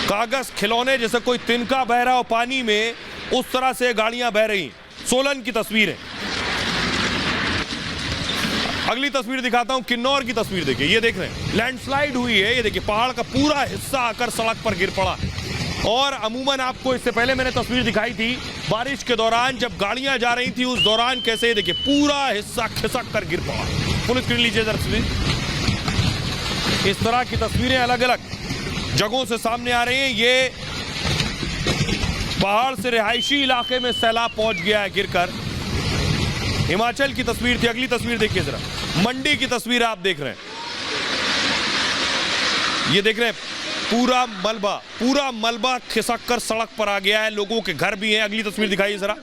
कागज, खिलौने जैसे कोई तिनका बह रहा हो पानी में, उस तरह से गाड़ियां बह रही। सोलन की तस्वीर है। अगली तस्वीर दिखाता हूं, किन्नौर की तस्वीर देखिए। ये देख रहे हैं लैंडस्लाइड हुई है। ये देखिए पहाड़ का पूरा हिस्सा आकर सड़क पर गिर पड़ा। और अमूमन आपको इससे पहले मैंने तस्वीर दिखाई थी बारिश के दौरान, जब गाड़ियां जा रही थी उस दौरान कैसे देखिए पूरा हिस्सा खिसक कर गिर पड़ा। फुल स्क्रीन लीजिए तस्वीर। इस तरह की तस्वीरें अलग अलग जगहों से सामने आ रही हैं। ये पहाड़ से रिहायशी इलाके में सैलाब पहुंच गया है गिरकर। हिमाचल की तस्वीर थी। अगली तस्वीर देखिए जरा। मंडी की तस्वीर आप देख रहे हैं। ये देख रहे हैं पूरा मलबा खिसक कर सड़क पर आ गया है। लोगों के घर भी हैं। अगली तस्वीर दिखाइए जरा।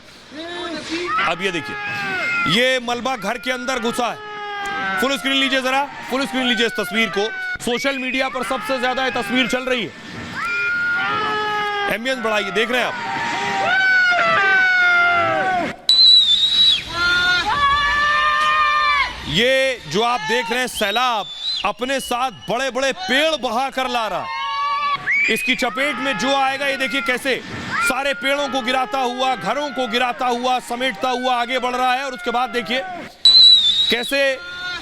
अब ये देखिए ये मलबा घर के अंदर घुसा है। फुल स्क्रीन लीजिए जरा। फुल स्क्रीन लीजिए इस तस्वीर को। सोशल मीडिया पर सबसे ज्यादा ये तस्वीर चल रही है। एम्बियंस बढ़ाइए। देख रहे हैं आप ये जो आप देख रहे हैं सैलाब अपने साथ बड़े बड़े पेड़ बहा कर ला रहा है। इसकी चपेट में जो आएगा, ये देखिए कैसे सारे पेड़ों को गिराता हुआ, घरों को गिराता हुआ, समेटता हुआ आगे बढ़ रहा है। और उसके बाद देखिए कैसे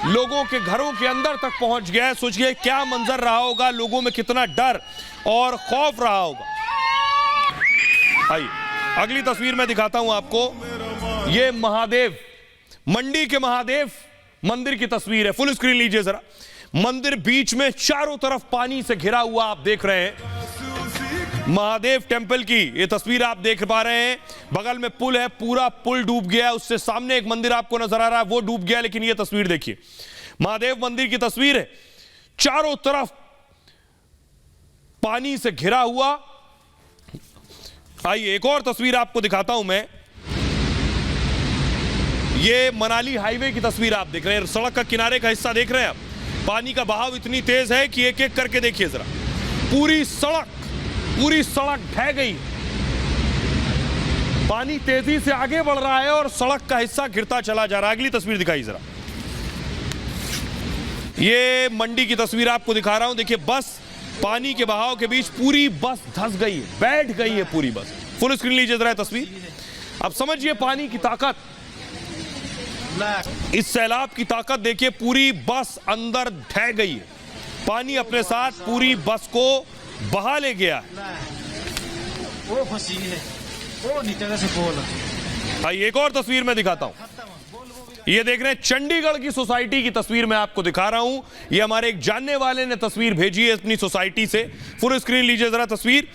लोगों के घरों के अंदर तक पहुंच गया है। सोचिए क्या मंजर रहा होगा, लोगों में कितना डर और खौफ रहा होगा। आइए अगली तस्वीर में दिखाता हूं आपको। ये महादेव, मंडी के महादेव मंदिर की तस्वीर है। फुल स्क्रीन लीजिए जरा। मंदिर बीच में चारों तरफ पानी से घिरा हुआ आप देख रहे हैं। महादेव टेंपल की ये तस्वीर आप देख पा रहे हैं। बगल में पुल है, पूरा पुल डूब गया है। उससे सामने एक मंदिर आपको नजर आ रहा है, वो डूब गया। लेकिन ये तस्वीर देखिए, महादेव मंदिर की तस्वीर है। चारों तरफ पानी से घिरा हुआ। आइए एक और तस्वीर आपको दिखाता हूं मैं। ये मनाली हाईवे की तस्वीर आप देख रहे हैं। सड़क का किनारे का हिस्सा देख रहे हैं आप। पानी का बहाव इतनी तेज है कि एक एक करके देखिए जरा। पूरी सड़क ढह गई। पानी तेजी से आगे बढ़ रहा है और सड़क का हिस्सा गिरता चला जा रहा है। अगली तस्वीर दिखाई जरा। ये मंडी की तस्वीर आपको दिखा रहा हूं। देखिए बस पानी के बहाव के बीच पूरी बस धंस गई है, बैठ गई है पूरी बस। फुल स्क्रीन लीजिए जरा तस्वीर। अब समझिए पानी की ताकत, इस सैलाब की ताकत देखिए। पूरी बस अंदर ढह गई है। पानी अपने साथ पूरी बस को बहा ले गया है। आइए एक और तस्वीर में दिखाता हूं। ये देख रहे हैं चंडीगढ़ की सोसाइटी की तस्वीर मैं आपको दिखा रहा हूं। ये हमारे एक जानने वाले ने तस्वीर भेजी है अपनी सोसाइटी से। फुल स्क्रीन लीजिए जरा तस्वीर।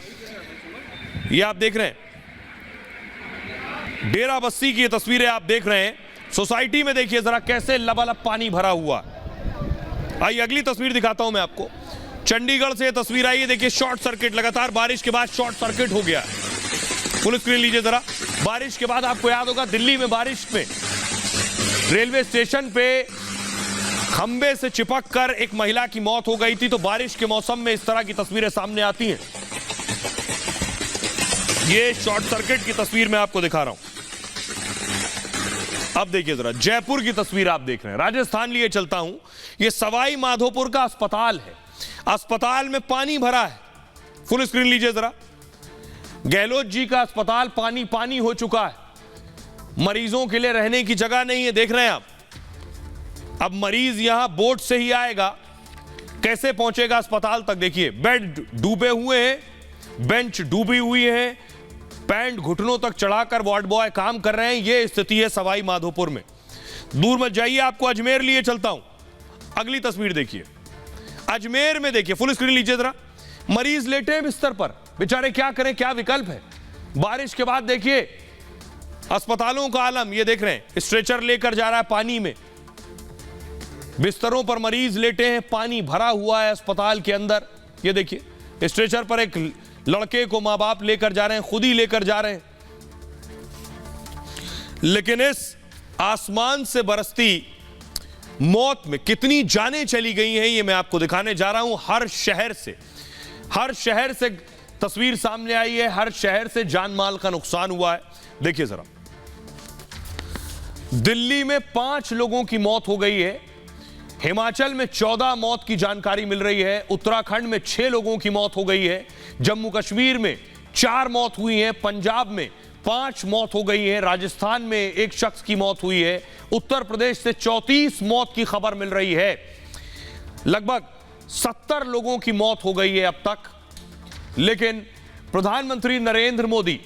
ये आप देख रहे हैं डेरा बस्सी की ये तस्वीरें आप देख रहे हैं। सोसाइटी में देखिए जरा कैसे लबालब पानी भरा हुआ। आइए अगली तस्वीर दिखाता हूं मैं आपको। चंडीगढ़ से तस्वीर आई है। देखिए शॉर्ट सर्किट, लगातार बारिश के बाद शॉर्ट सर्किट हो गया। फुल स्क्रीन लीजिए जरा। बारिश के बाद आपको याद होगा दिल्ली में बारिश में रेलवे स्टेशन पे खंबे से चिपक कर एक महिला की मौत हो गई थी। तो बारिश के मौसम में इस तरह की तस्वीरें सामने आती हैं। ये शॉर्ट सर्किट की तस्वीर मैं आपको दिखा रहा हूं। अब देखिए जरा जयपुर की तस्वीर आप देख रहे हैं। राजस्थान लिए चलता हूं। यह सवाई माधोपुर का अस्पताल है। अस्पताल में पानी भरा है। फुल स्क्रीन लीजिए जरा। गहलोत जी का अस्पताल पानी पानी हो चुका है। मरीजों के लिए रहने की जगह नहीं है, देख रहे हैं आप। अब मरीज यहां बोट से ही आएगा, कैसे पहुंचेगा अस्पताल तक। देखिए बेड डूबे हुए हैं, बेंच डूबी हुई है, पैंट घुटनों तक चढ़ाकर वार्ड बॉय काम कर रहे हैं। यह स्थिति है सवाई माधोपुर में। दूर मत जाइए, आपको अजमेर लिए चलता हूं। अगली तस्वीर देखिए। अजमेर में देखिए, फुल स्क्रीन लीजिए जरा। मरीज लेटे हैं बिस्तर पर, बेचारे क्या करें, क्या विकल्प है। बारिश के बाद देखिए अस्पतालों का आलम। ये देख रहे हैं स्ट्रेचर लेकर जा रहा है पानी में। बिस्तरों पर मरीज लेटे हैं, पानी भरा हुआ है अस्पताल के अंदर। ये देखिए स्ट्रेचर पर एक लड़के को मां बाप लेकर जा रहे हैं, खुद ही लेकर जा रहे हैं। लेकिन इस आसमान से बरसती मौत में कितनी जानें चली गई हैं, ये मैं आपको दिखाने जा रहा हूं। हर शहर से तस्वीर सामने आई है। हर शहर से जान माल का नुकसान हुआ है। देखिए जरा, दिल्ली में 5 लोगों की मौत हो गई है। हिमाचल में 14 मौत की जानकारी मिल रही है। उत्तराखंड में 6 लोगों की मौत हो गई है। जम्मू कश्मीर में 4 मौत हुई है। पंजाब में 5 मौत हो गई है। राजस्थान में 1 शख्स की मौत हुई है। उत्तर प्रदेश से 34 मौत की खबर मिल रही है। लगभग 70 लोगों की मौत हो गई है अब तक। लेकिन प्रधानमंत्री नरेंद्र मोदी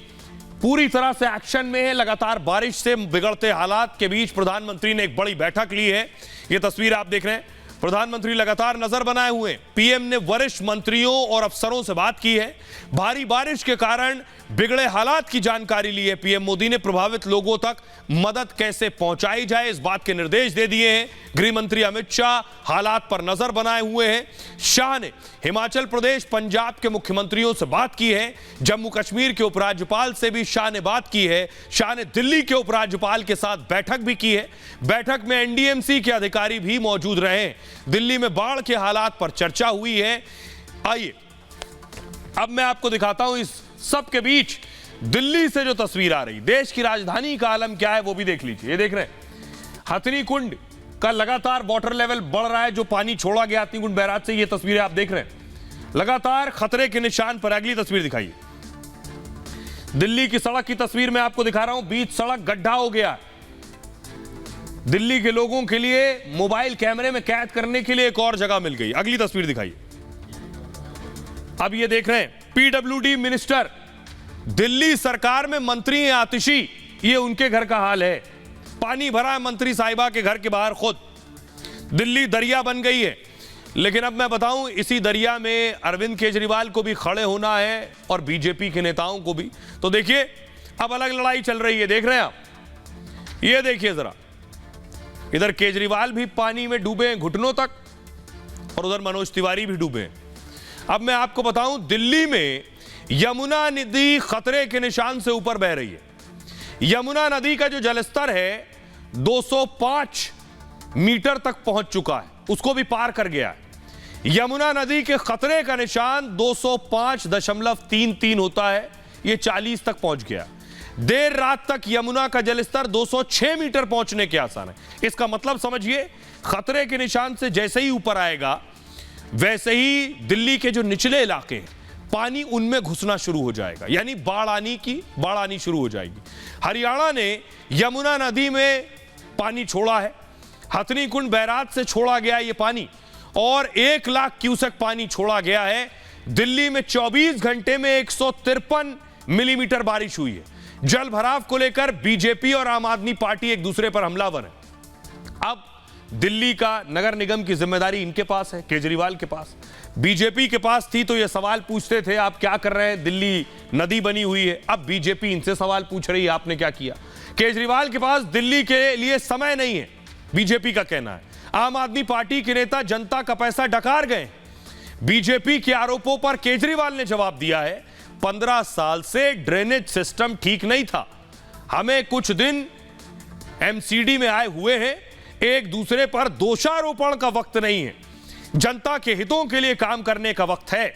पूरी तरह से एक्शन में है। लगातार बारिश से बिगड़ते हालात के बीच प्रधानमंत्री ने एक बड़ी बैठक ली है। यह तस्वीर आप देख रहे हैं। प्रधानमंत्री लगातार नजर बनाए हुए। पीएम ने वरिष्ठ मंत्रियों और अफसरों से बात की है। भारी बारिश के कारण बिगड़े हालात की जानकारी ली है। पीएम मोदी ने प्रभावित लोगों तक मदद कैसे पहुंचाई जाए, इस बात के निर्देश दे दिए हैं। गृह मंत्री अमित शाह हालात पर नजर बनाए हुए हैं। शाह ने हिमाचल प्रदेश, पंजाब के मुख्यमंत्रियों से बात की है। जम्मू कश्मीर के उपराज्यपाल से भी शाह ने बात की है। शाह ने दिल्ली के उपराज्यपाल के साथ बैठक भी की है। बैठक में एनडीएमसी के अधिकारी भी मौजूद रहे। दिल्ली में बाढ़ के हालात पर चर्चा हुई है। आइए अब मैं आपको दिखाता हूं। इस सब के बीच दिल्ली से जो तस्वीर आ रही, देश की राजधानी का आलम क्या है वो भी देख लीजिए। ये देख रहे हैं हथनी कुंड का लगातार वाटर लेवल बढ़ रहा है, जो पानी छोड़ा गया हथनीकुंड बैराज से। ये तस्वीरें आप देख रहे हैं, लगातार खतरे के निशान पर। अगली तस्वीर दिखाइए, दिल्ली की सड़क की तस्वीर मैं आपको दिखा रहा हूं। बीच सड़क गड्ढा हो गया। दिल्ली के लोगों के लिए मोबाइल कैमरे में कैद करने के लिए एक और जगह मिल गई। अगली तस्वीर दिखाइए। अब ये देख रहे हैं, पीडब्ल्यूडी मिनिस्टर, दिल्ली सरकार में मंत्री हैं आतिशी, ये उनके घर का हाल है। पानी भरा है मंत्री साहिबा के घर के बाहर खुद। दिल्ली दरिया बन गई है। लेकिन अब मैं बताऊं, इसी दरिया में अरविंद केजरीवाल को भी खड़े होना है और बीजेपी के नेताओं को भी। तो देखिए, अब अलग लड़ाई चल रही है। देख रहे हैं आप, ये देखिए जरा, इधर केजरीवाल भी पानी में डूबे हैं घुटनों तक और उधर मनोज तिवारी भी डूबे हैं। अब मैं आपको बताऊं, दिल्ली में यमुना नदी खतरे के निशान से ऊपर बह रही है। यमुना नदी का जो जलस्तर है 205 मीटर तक पहुंच चुका है, उसको भी पार कर गया है। यमुना नदी के खतरे का निशान 205.33 होता है, यह 40 तक पहुंच गया। देर रात तक यमुना का जलस्तर 206 मीटर पहुंचने के आसार है। इसका मतलब समझिए, खतरे के निशान से जैसे ही ऊपर आएगा, वैसे ही दिल्ली के जो निचले इलाके हैं, पानी उनमें घुसना शुरू हो जाएगा, यानी बाढ़ आनी शुरू हो जाएगी। हरियाणा ने यमुना नदी में पानी छोड़ा है, हथनीकुंड बैराज से छोड़ा गया ये पानी, और 1 लाख क्यूसेक पानी छोड़ा गया है। दिल्ली में 24 घंटे में 153 मिलीमीटर बारिश हुई है। जल भराव को लेकर बीजेपी और आम आदमी पार्टी एक दूसरे पर हमलावर है। अब दिल्ली का नगर निगम की जिम्मेदारी इनके पास है, केजरीवाल के पास। बीजेपी के पास थी तो ये सवाल पूछते थे, आप क्या कर रहे हैं, दिल्ली नदी बनी हुई है। अब बीजेपी इनसे सवाल पूछ रही है, आपने क्या किया। केजरीवाल के पास दिल्ली के लिए समय नहीं है, बीजेपी का कहना है। आम आदमी पार्टी के नेता जनता का पैसा डकार गए। बीजेपी के आरोपों पर केजरीवाल ने जवाब दिया है, 15 साल से ड्रेनेज सिस्टम ठीक नहीं था, हमें कुछ दिन एमसीडी में आए हुए हैं, एक दूसरे पर दोषारोपण का वक्त नहीं है, जनता के हितों के लिए काम करने का वक्त है।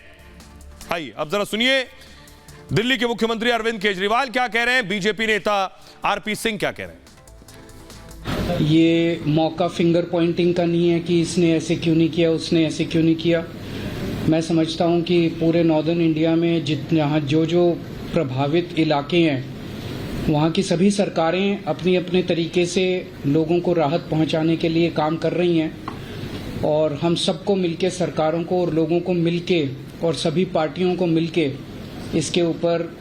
आइए अब जरा सुनिए दिल्ली के मुख्यमंत्री अरविंद केजरीवाल क्या कह रहे हैं, बीजेपी नेता आरपी सिंह क्या कह रहे हैं। ये मौका फिंगर पॉइंटिंग का नहीं है कि इसने ऐसे क्यों नहीं किया, उसने ऐसे क्यों नहीं किया। मैं समझता हूं कि पूरे नॉर्दर्न इंडिया में जहाँ जो प्रभावित इलाके हैं, वहाँ की सभी सरकारें अपनी अपने तरीके से लोगों को राहत पहुँचाने के लिए काम कर रही हैं। और हम सबको मिलके, सरकारों को और लोगों को मिलके और सभी पार्टियों को मिलके इसके ऊपर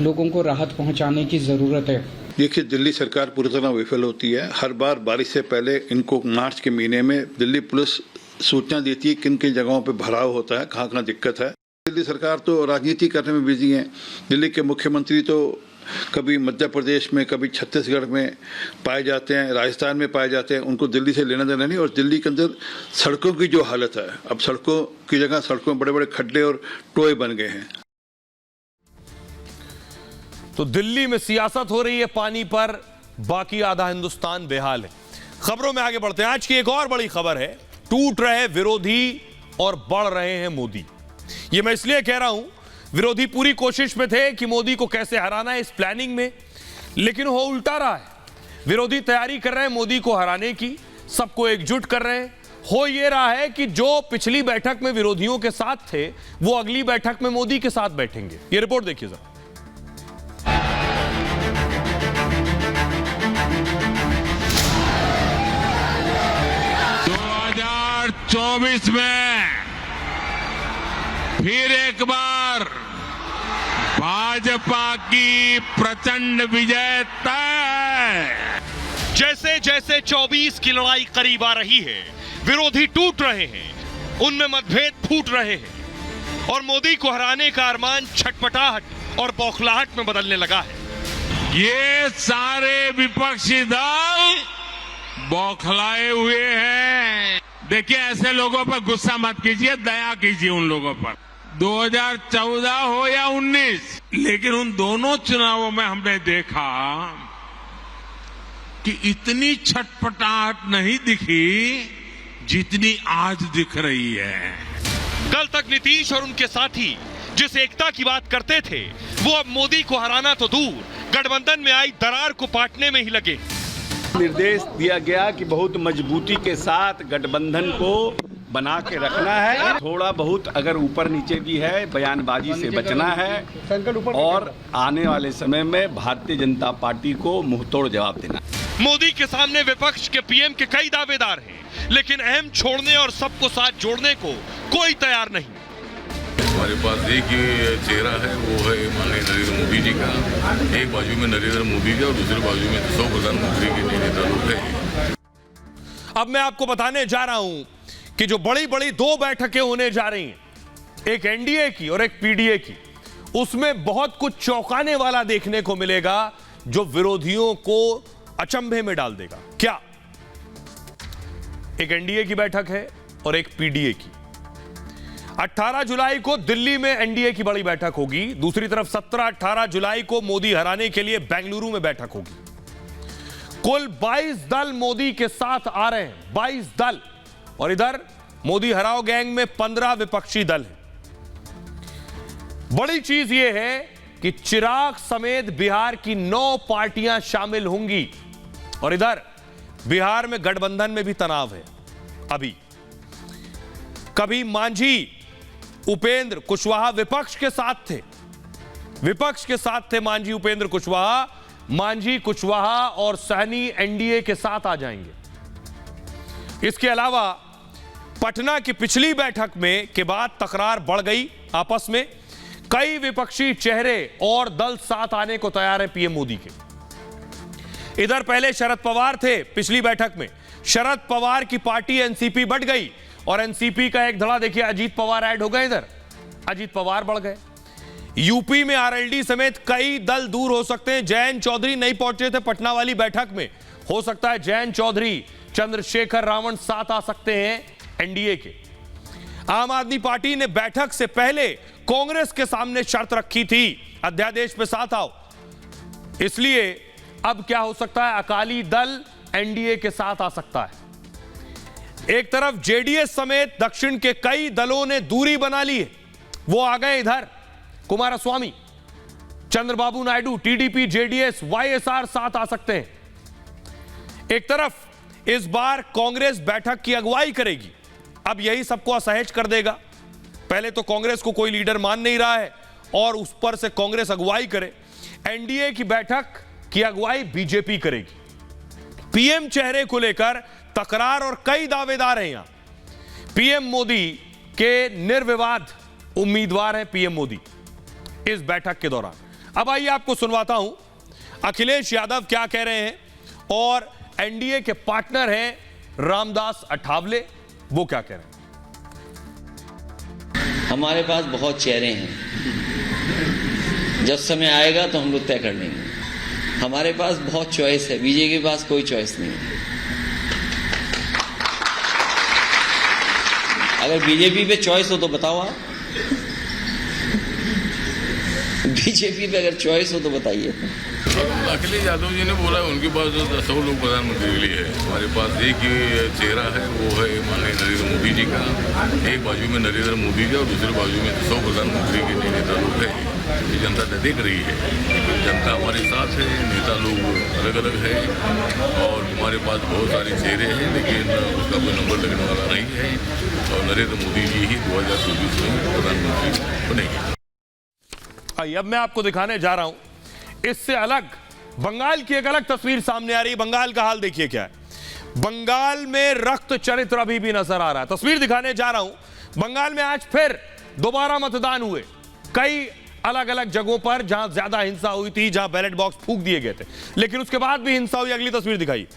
लोगों को राहत पहुँचाने की ज़रूरत है। देखिए, दिल्ली सरकार पूरी तरह विफल होती है। हर बार बारिश से पहले इनको मार्च के महीने में दिल्ली पुलिस सूचना देती है किन किन जगहों पे भराव होता है, कहाँ कहाँ दिक्कत है। दिल्ली सरकार तो राजनीति करने में बिजी है। दिल्ली के मुख्यमंत्री तो कभी मध्य प्रदेश में, कभी छत्तीसगढ़ में पाए जाते हैं, राजस्थान में पाए जाते हैं, उनको दिल्ली से लेना देना नहीं। और दिल्ली के अंदर सड़कों की जो हालत है, अब सड़कों की जगह सड़कों में बड़े बड़े खड्डे और टोए बन गए हैं। तो दिल्ली में सियासत हो रही है पानी पर, बाकी आधा हिंदुस्तान बेहाल है। खबरों में आगे बढ़ते हैं। आज की एक और बड़ी खबर है, टूट रहे विरोधी और बढ़ रहे हैं मोदी। ये मैं इसलिए कह रहा हूं, विरोधी पूरी कोशिश में थे कि मोदी को कैसे हराना है इस प्लानिंग में, लेकिन हो उल्टा रहा है। विरोधी तैयारी कर रहे हैं मोदी को हराने की, सबको एकजुट कर रहे हैं। हो ये रहा है कि जो पिछली बैठक में विरोधियों के साथ थे, वो अगली बैठक में मोदी के साथ बैठेंगे। ये रिपोर्ट देखिए जरा। 2024 में फिर एक बार भाजपा की प्रचंड विजय तय। जैसे जैसे 24 की लड़ाई करीब आ रही है, विरोधी टूट रहे हैं, उनमें मतभेद फूट रहे हैं और मोदी को हराने का अरमान छटपटाहट और बौखलाहट में बदलने लगा है। ये सारे विपक्षी दल बौखलाए हुए हैं। देखिए, ऐसे लोगों पर गुस्सा मत कीजिए, दया कीजिए उन लोगों पर। 2014 हो या 19, लेकिन उन दोनों चुनावों में हमने देखा कि इतनी छटपटाहट नहीं दिखी जितनी आज दिख रही है। कल तक नीतीश और उनके साथी जिस एकता की बात करते थे, वो अब मोदी को हराना तो दूर, गठबंधन में आई दरार को पाटने में ही लगे। निर्देश दिया गया कि बहुत मजबूती के साथ गठबंधन को बना के रखना है। थोड़ा बहुत अगर ऊपर नीचे भी है, बयानबाजी से बचना है और आने वाले समय में भारतीय जनता पार्टी को मुंहतोड़ जवाब देना। मोदी के सामने विपक्ष के पीएम के कई दावेदार हैं, लेकिन अहम छोड़ने और सबको साथ जोड़ने को कोई तैयार नहीं। हमारे पास एक ही चेहरा है, वो है माननीय नरेंद्र मोदी जी का। एक बाजू में नरेंद्र मोदी जी और दूसरी बाजू में 100 प्रधानमंत्री के नेता लोग हैं। अब मैं आपको बताने जा रहा हूं कि जो बड़ी बड़ी दो बैठकें होने जा रही हैं, एक एनडीए की और एक पीडीए की, उसमें बहुत कुछ चौंकाने वाला देखने को मिलेगा जो विरोधियों को अचंभे में डाल देगा। क्या? एक एनडीए की बैठक है और एक पीडीए की। 18 जुलाई को दिल्ली में एनडीए की बड़ी बैठक होगी, दूसरी तरफ 17-18 जुलाई को मोदी हराने के लिए बेंगलुरु में बैठक होगी। कुल 22 दल मोदी के साथ आ रहे हैं, 22 दल, और इधर मोदी हराओ गैंग में 15 विपक्षी दल हैं। बड़ी चीज यह है कि चिराग समेत बिहार की 9 पार्टियां शामिल होंगी और इधर बिहार में गठबंधन में भी तनाव है। अभी कभी मांझी उपेंद्र कुशवाहा विपक्ष के साथ थे, मांझी उपेंद्र कुशवाहा, मांझी कुशवाहा और सहनी एनडीए के साथ आ जाएंगे। इसके अलावा पटना की पिछली बैठक में के बाद तकरार बढ़ गई आपस में, कई विपक्षी चेहरे और दल साथ आने को तैयार हैं पीएम मोदी के। इधर पहले शरद पवार थे, पिछली बैठक में शरद पवार की पार्टी एनसीपी बढ़ गई और एनसीपी का एक धड़ा देखिए, अजीत पवार ऐड हो गए, इधर अजीत पवार बढ़ गए। यूपी में आरएलडी समेत कई दल दूर हो सकते हैं। जयंत चौधरी नहीं पहुंचे थे पटना वाली बैठक में, हो सकता है जयंत चौधरी, चंद्रशेखर रावण साथ आ सकते हैं एनडीए के। आम आदमी पार्टी ने बैठक से पहले कांग्रेस के सामने शर्त रखी थी, अध्यादेश पे साथ आओ, इसलिए अब क्या हो सकता है, अकाली दल एनडीए के साथ आ सकता है। एक तरफ जेडीएस समेत दक्षिण के कई दलों ने दूरी बना ली है, वो आ गए इधर, Kumaraswamy, Chandrababu Naidu, TDP, JDS, YSR साथ आ सकते हैं। एक तरफ इस बार कांग्रेस बैठक की अगुवाई करेगी, अब यही सबको असहज कर देगा। पहले तो कांग्रेस को कोई लीडर मान नहीं रहा है और उस पर से कांग्रेस अगुवाई करे। एनडीए की बैठक की अगुवाई बीजेपी करेगी। पीएम चेहरे को लेकर तकरार और कई दावेदार हैं। यहां पीएम मोदी के निर्विवाद उम्मीदवार हैं पीएम मोदी इस बैठक के दौरान। अब आइए आपको सुनवाता हूं अखिलेश यादव क्या कह रहे हैं और एनडीए के पार्टनर हैं रामदास अठावले, वो क्या कह रहे हैं। हमारे पास बहुत चेहरे हैं, जब समय आएगा तो हम लोग तय कर लेंगे। हमारे पास बहुत चॉइस है, बीजेपी के पास कोई चॉइस नहीं है। अगर बीजेपी पे चॉइस हो तो बताओ आप, बीजेपी पे अगर चॉइस हो तो बताइए। अखिलेश यादव जी ने बोला उनके पास 100 लोग प्रधानमंत्री के लिए है। हमारे पास एक ही चेहरा है, वो है माननीय नरेंद्र मोदी जी का। एक बाजू में नरेंद्र मोदी जी और दूसरी बाजू में 100 प्रधानमंत्री के नेता लोग हैं। ये जनता तो देख रही है, जनता हमारे साथ है, नेता लोग अलग अलग है और हमारे पास बहुत सारे चेहरे हैं, लेकिन उसका कोई नंबर लगने वाला नहीं है और नरेंद्र मोदी जी ही 2024 में प्रधानमंत्री बनेंगे। अब मैं आपको दिखाने जा रहा हूं इससे अलग बंगाल की एक अलग तस्वीर सामने आ रही है। बंगाल का हाल देखिए क्या है। बंगाल में रक्त चरित्र अभी भी नजर आ रहा है। तस्वीर दिखाने जा रहा हूं। बंगाल में आज फिर दोबारा मतदान हुए, कई अलग अलग जगहों पर जहां ज्यादा हिंसा हुई थी, जहां बैलेट बॉक्स फूंक दिए गए थे, लेकिन उसके बाद भी हिंसा हुई। अगली तस्वीर दिखाई,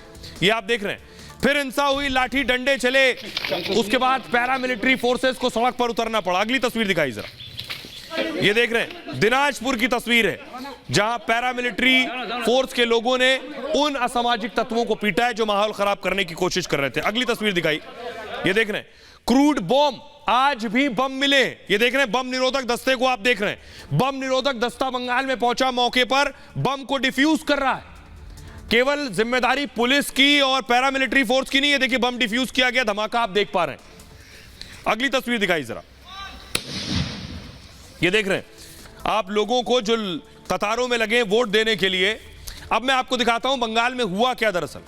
ये आप देख रहे हैं, फिर हिंसा हुई, लाठी डंडे चले, उसके बाद पैरामिलिट्री फोर्सेस को सड़क पर उतरना पड़ा। अगली तस्वीर दिखाई जरा, ये देख रहे हैं दिनाजपुर की तस्वीर है, जहां पैरामिलिट्री फोर्स के लोगों ने उन असामाजिक तत्वों को पीटा है जो माहौल खराब करने की कोशिश कर रहे थे। अगली तस्वीर दिखाई, ये देख रहे हैं क्रूड बॉम्ब, आज भी बम मिले। ये देख रहे हैं बम निरोधक दस्ते को, आप देख रहे हैं बम निरोधक दस्ता बंगाल में पहुंचा, मौके पर बम को डिफ्यूज कर रहा है। केवल जिम्मेदारी पुलिस की और पैरामिलिट्री फोर्स की नहीं है। देखिए बम डिफ्यूज किया गया, धमाका आप देख पा रहे हैं। अगली तस्वीर दिखाई जरा, ये देख रहे हैं आप लोगों को जो कतारों में लगे वोट देने के लिए। अब मैं आपको दिखाता हूं बंगाल में हुआ क्या। दरअसल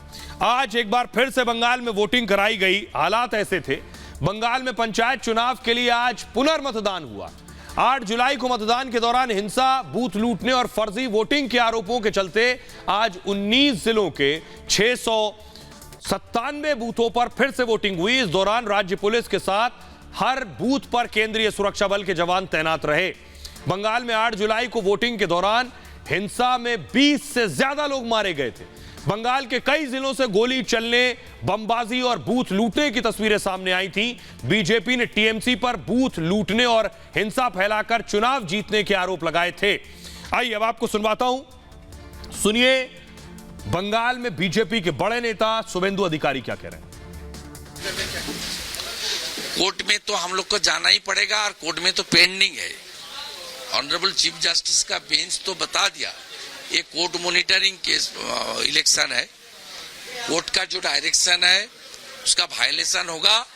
आज एक बार फिर से बंगाल में वोटिंग कराई गई। हालात ऐसे थे, बंगाल में पंचायत चुनाव के लिए आज पुनर्मतदान हुआ। 8 जुलाई को मतदान के दौरान हिंसा, बूथ लूटने और फर्जी वोटिंग के आरोपों के चलते आज 19 जिलों के 697 बूथों पर फिर से वोटिंग हुई। इस दौरान राज्य पुलिस के साथ हर बूथ पर केंद्रीय सुरक्षा बल के जवान तैनात रहे। बंगाल में 8 जुलाई को वोटिंग के दौरान हिंसा में 20 से ज्यादा लोग मारे गए थे। बंगाल के कई जिलों से गोली चलने, बमबाजी और बूथ लूटने की तस्वीरें सामने आई थी। बीजेपी ने टीएमसी पर बूथ लूटने और हिंसा फैलाकर चुनाव जीतने के आरोप लगाए थे। आइए अब आपको सुनवाता हूं, सुनिए बंगाल में बीजेपी के बड़े नेता शुभेंदु अधिकारी क्या कह रहे हैं। कोर्ट में तो हम लोग को जाना ही पड़ेगा और कोर्ट में तो पेंडिंग है। ऑनरेबल चीफ जस्टिस का बेंच तो बता दिया, ये कोर्ट मॉनिटरिंग केस इलेक्शन है। कोर्ट का जो डायरेक्शन है उसका वायलेशन होगा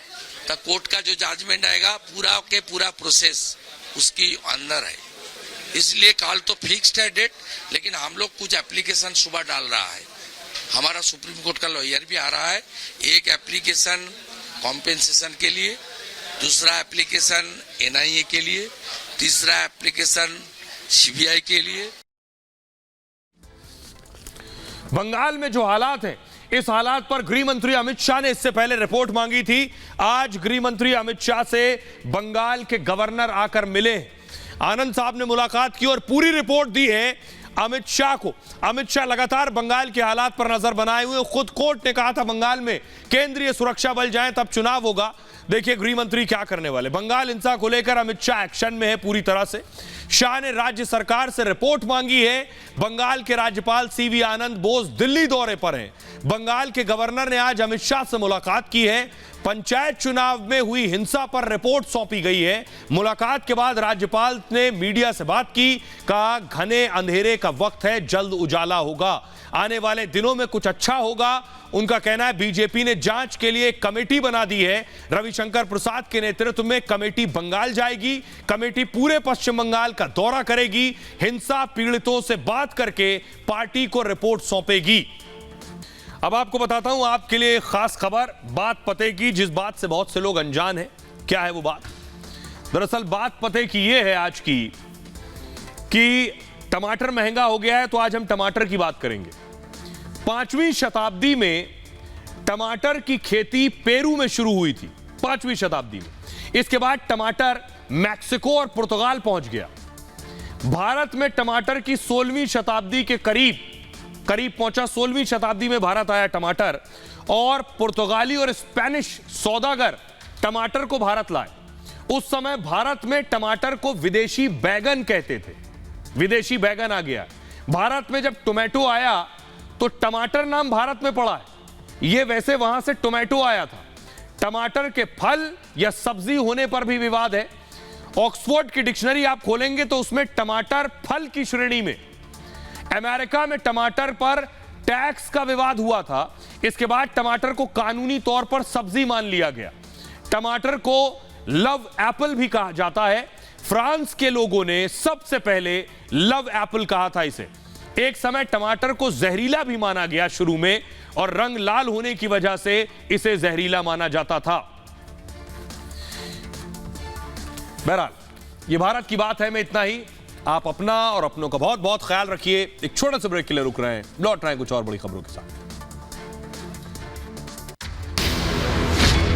तो कोर्ट का जो जजमेंट आएगा पूरा के पूरा प्रोसेस उसकी अंदर है। इसलिए कल तो फिक्स्ड है डेट, लेकिन हम लोग कुछ एप्लीकेशन सुबह डाल रहा है। हमारा सुप्रीम कोर्ट का लॉयर भी आ रहा है। एक एप्लीकेशन कॉम्पेंसेशन के लिए, दूसरा एप्लीकेशन एनआईए के लिए, तीसरा एप्लीकेशन सीबीआई के लिए। बंगाल में जो हालात हैं, इस हालात पर गृह मंत्री अमित शाह ने इससे पहले रिपोर्ट मांगी थी। आज गृह मंत्री अमित शाह से बंगाल के गवर्नर आकर मिले। आनंद साहब ने मुलाकात की और पूरी रिपोर्ट दी है अमित शाह को। अमित शाह लगातार बंगाल के हालात पर नजर बनाए हुए। खुद कोर्ट ने कहा था बंगाल में केंद्रीय सुरक्षा बल जाए तब चुनाव होगा। देखिए गृह मंत्री क्या करने वाले। बंगाल हिंसा को लेकर अमित शाह एक्शन में है पूरी तरह से। शाह ने राज्य सरकार से रिपोर्ट मांगी है। बंगाल के राज्यपाल सीवी आनंद बोस दिल्ली दौरे पर हैं। बंगाल के गवर्नर ने आज अमित शाह से मुलाकात की है। पंचायत चुनाव में हुई हिंसा पर रिपोर्ट सौंपी गई है। मुलाकात के बाद राज्यपाल ने मीडिया से बात की, कहा घने अंधेरे का वक्त है, जल्द उजाला होगा, आने वाले दिनों में कुछ अच्छा होगा। उनका कहना है बीजेपी ने जांच के लिए कमेटी बना दी है। रविशंकर प्रसाद के नेतृत्व में कमेटी बंगाल जाएगी। कमेटी पूरे पश्चिम बंगाल का दौरा करेगी। हिंसा पीड़ितों से बात करके पार्टी को रिपोर्ट सौंपेगी। अब आपको बताता हूं आपके लिए खास खबर, बात पते की, जिस बात से बहुत से लोग अनजान हैं। क्या है वो बात? दरअसल बात पते की ये है आज की कि टमाटर महंगा हो गया है, तो आज हम टमाटर की बात करेंगे। 5वीं शताब्दी में टमाटर की खेती पेरू में शुरू हुई थी, 5वीं शताब्दी में। इसके बाद टमाटर मैक्सिको और पुर्तगाल पहुंच गया। भारत में टमाटर की 16वीं शताब्दी के करीब पहुंचा। 16वीं शताब्दी में भारत आया टमाटर, और पुर्तगाली और स्पेनिश सौदागर टमाटर को भारत लाए। उस समय भारत में टमाटर को विदेशी बैगन कहते थे। विदेशी बैगन आ गया भारत में। जब टोमेटो आया तो टमाटर नाम भारत में पड़ा है। यह वैसे वहां से टोमेटो आया था। टमाटर के फल या सब्जी होने पर भी विवाद है। ऑक्सफोर्ड की डिक्शनरी आप खोलेंगे तो उसमें टमाटर फल की श्रेणी में। अमेरिका में टमाटर पर टैक्स का विवाद हुआ था। इसके बाद टमाटर को कानूनी तौर पर सब्जी मान लिया गया। टमाटर को लव एप्पल भी कहा जाता है। फ्रांस के लोगों ने सबसे पहले लव एप्पल कहा था इसे। एक समय टमाटर को जहरीला भी माना गया शुरू में, और रंग लाल होने की वजह से इसे जहरीला माना जाता था। बहरहाल ये भारत की बात है। मैं इतना ही। आप अपना और अपनों का बहुत बहुत ख्याल रखिए। एक छोटे से ब्रेक के लिए रुक रहे हैं, लौट रहे हैं कुछ और बड़ी खबरों के साथ।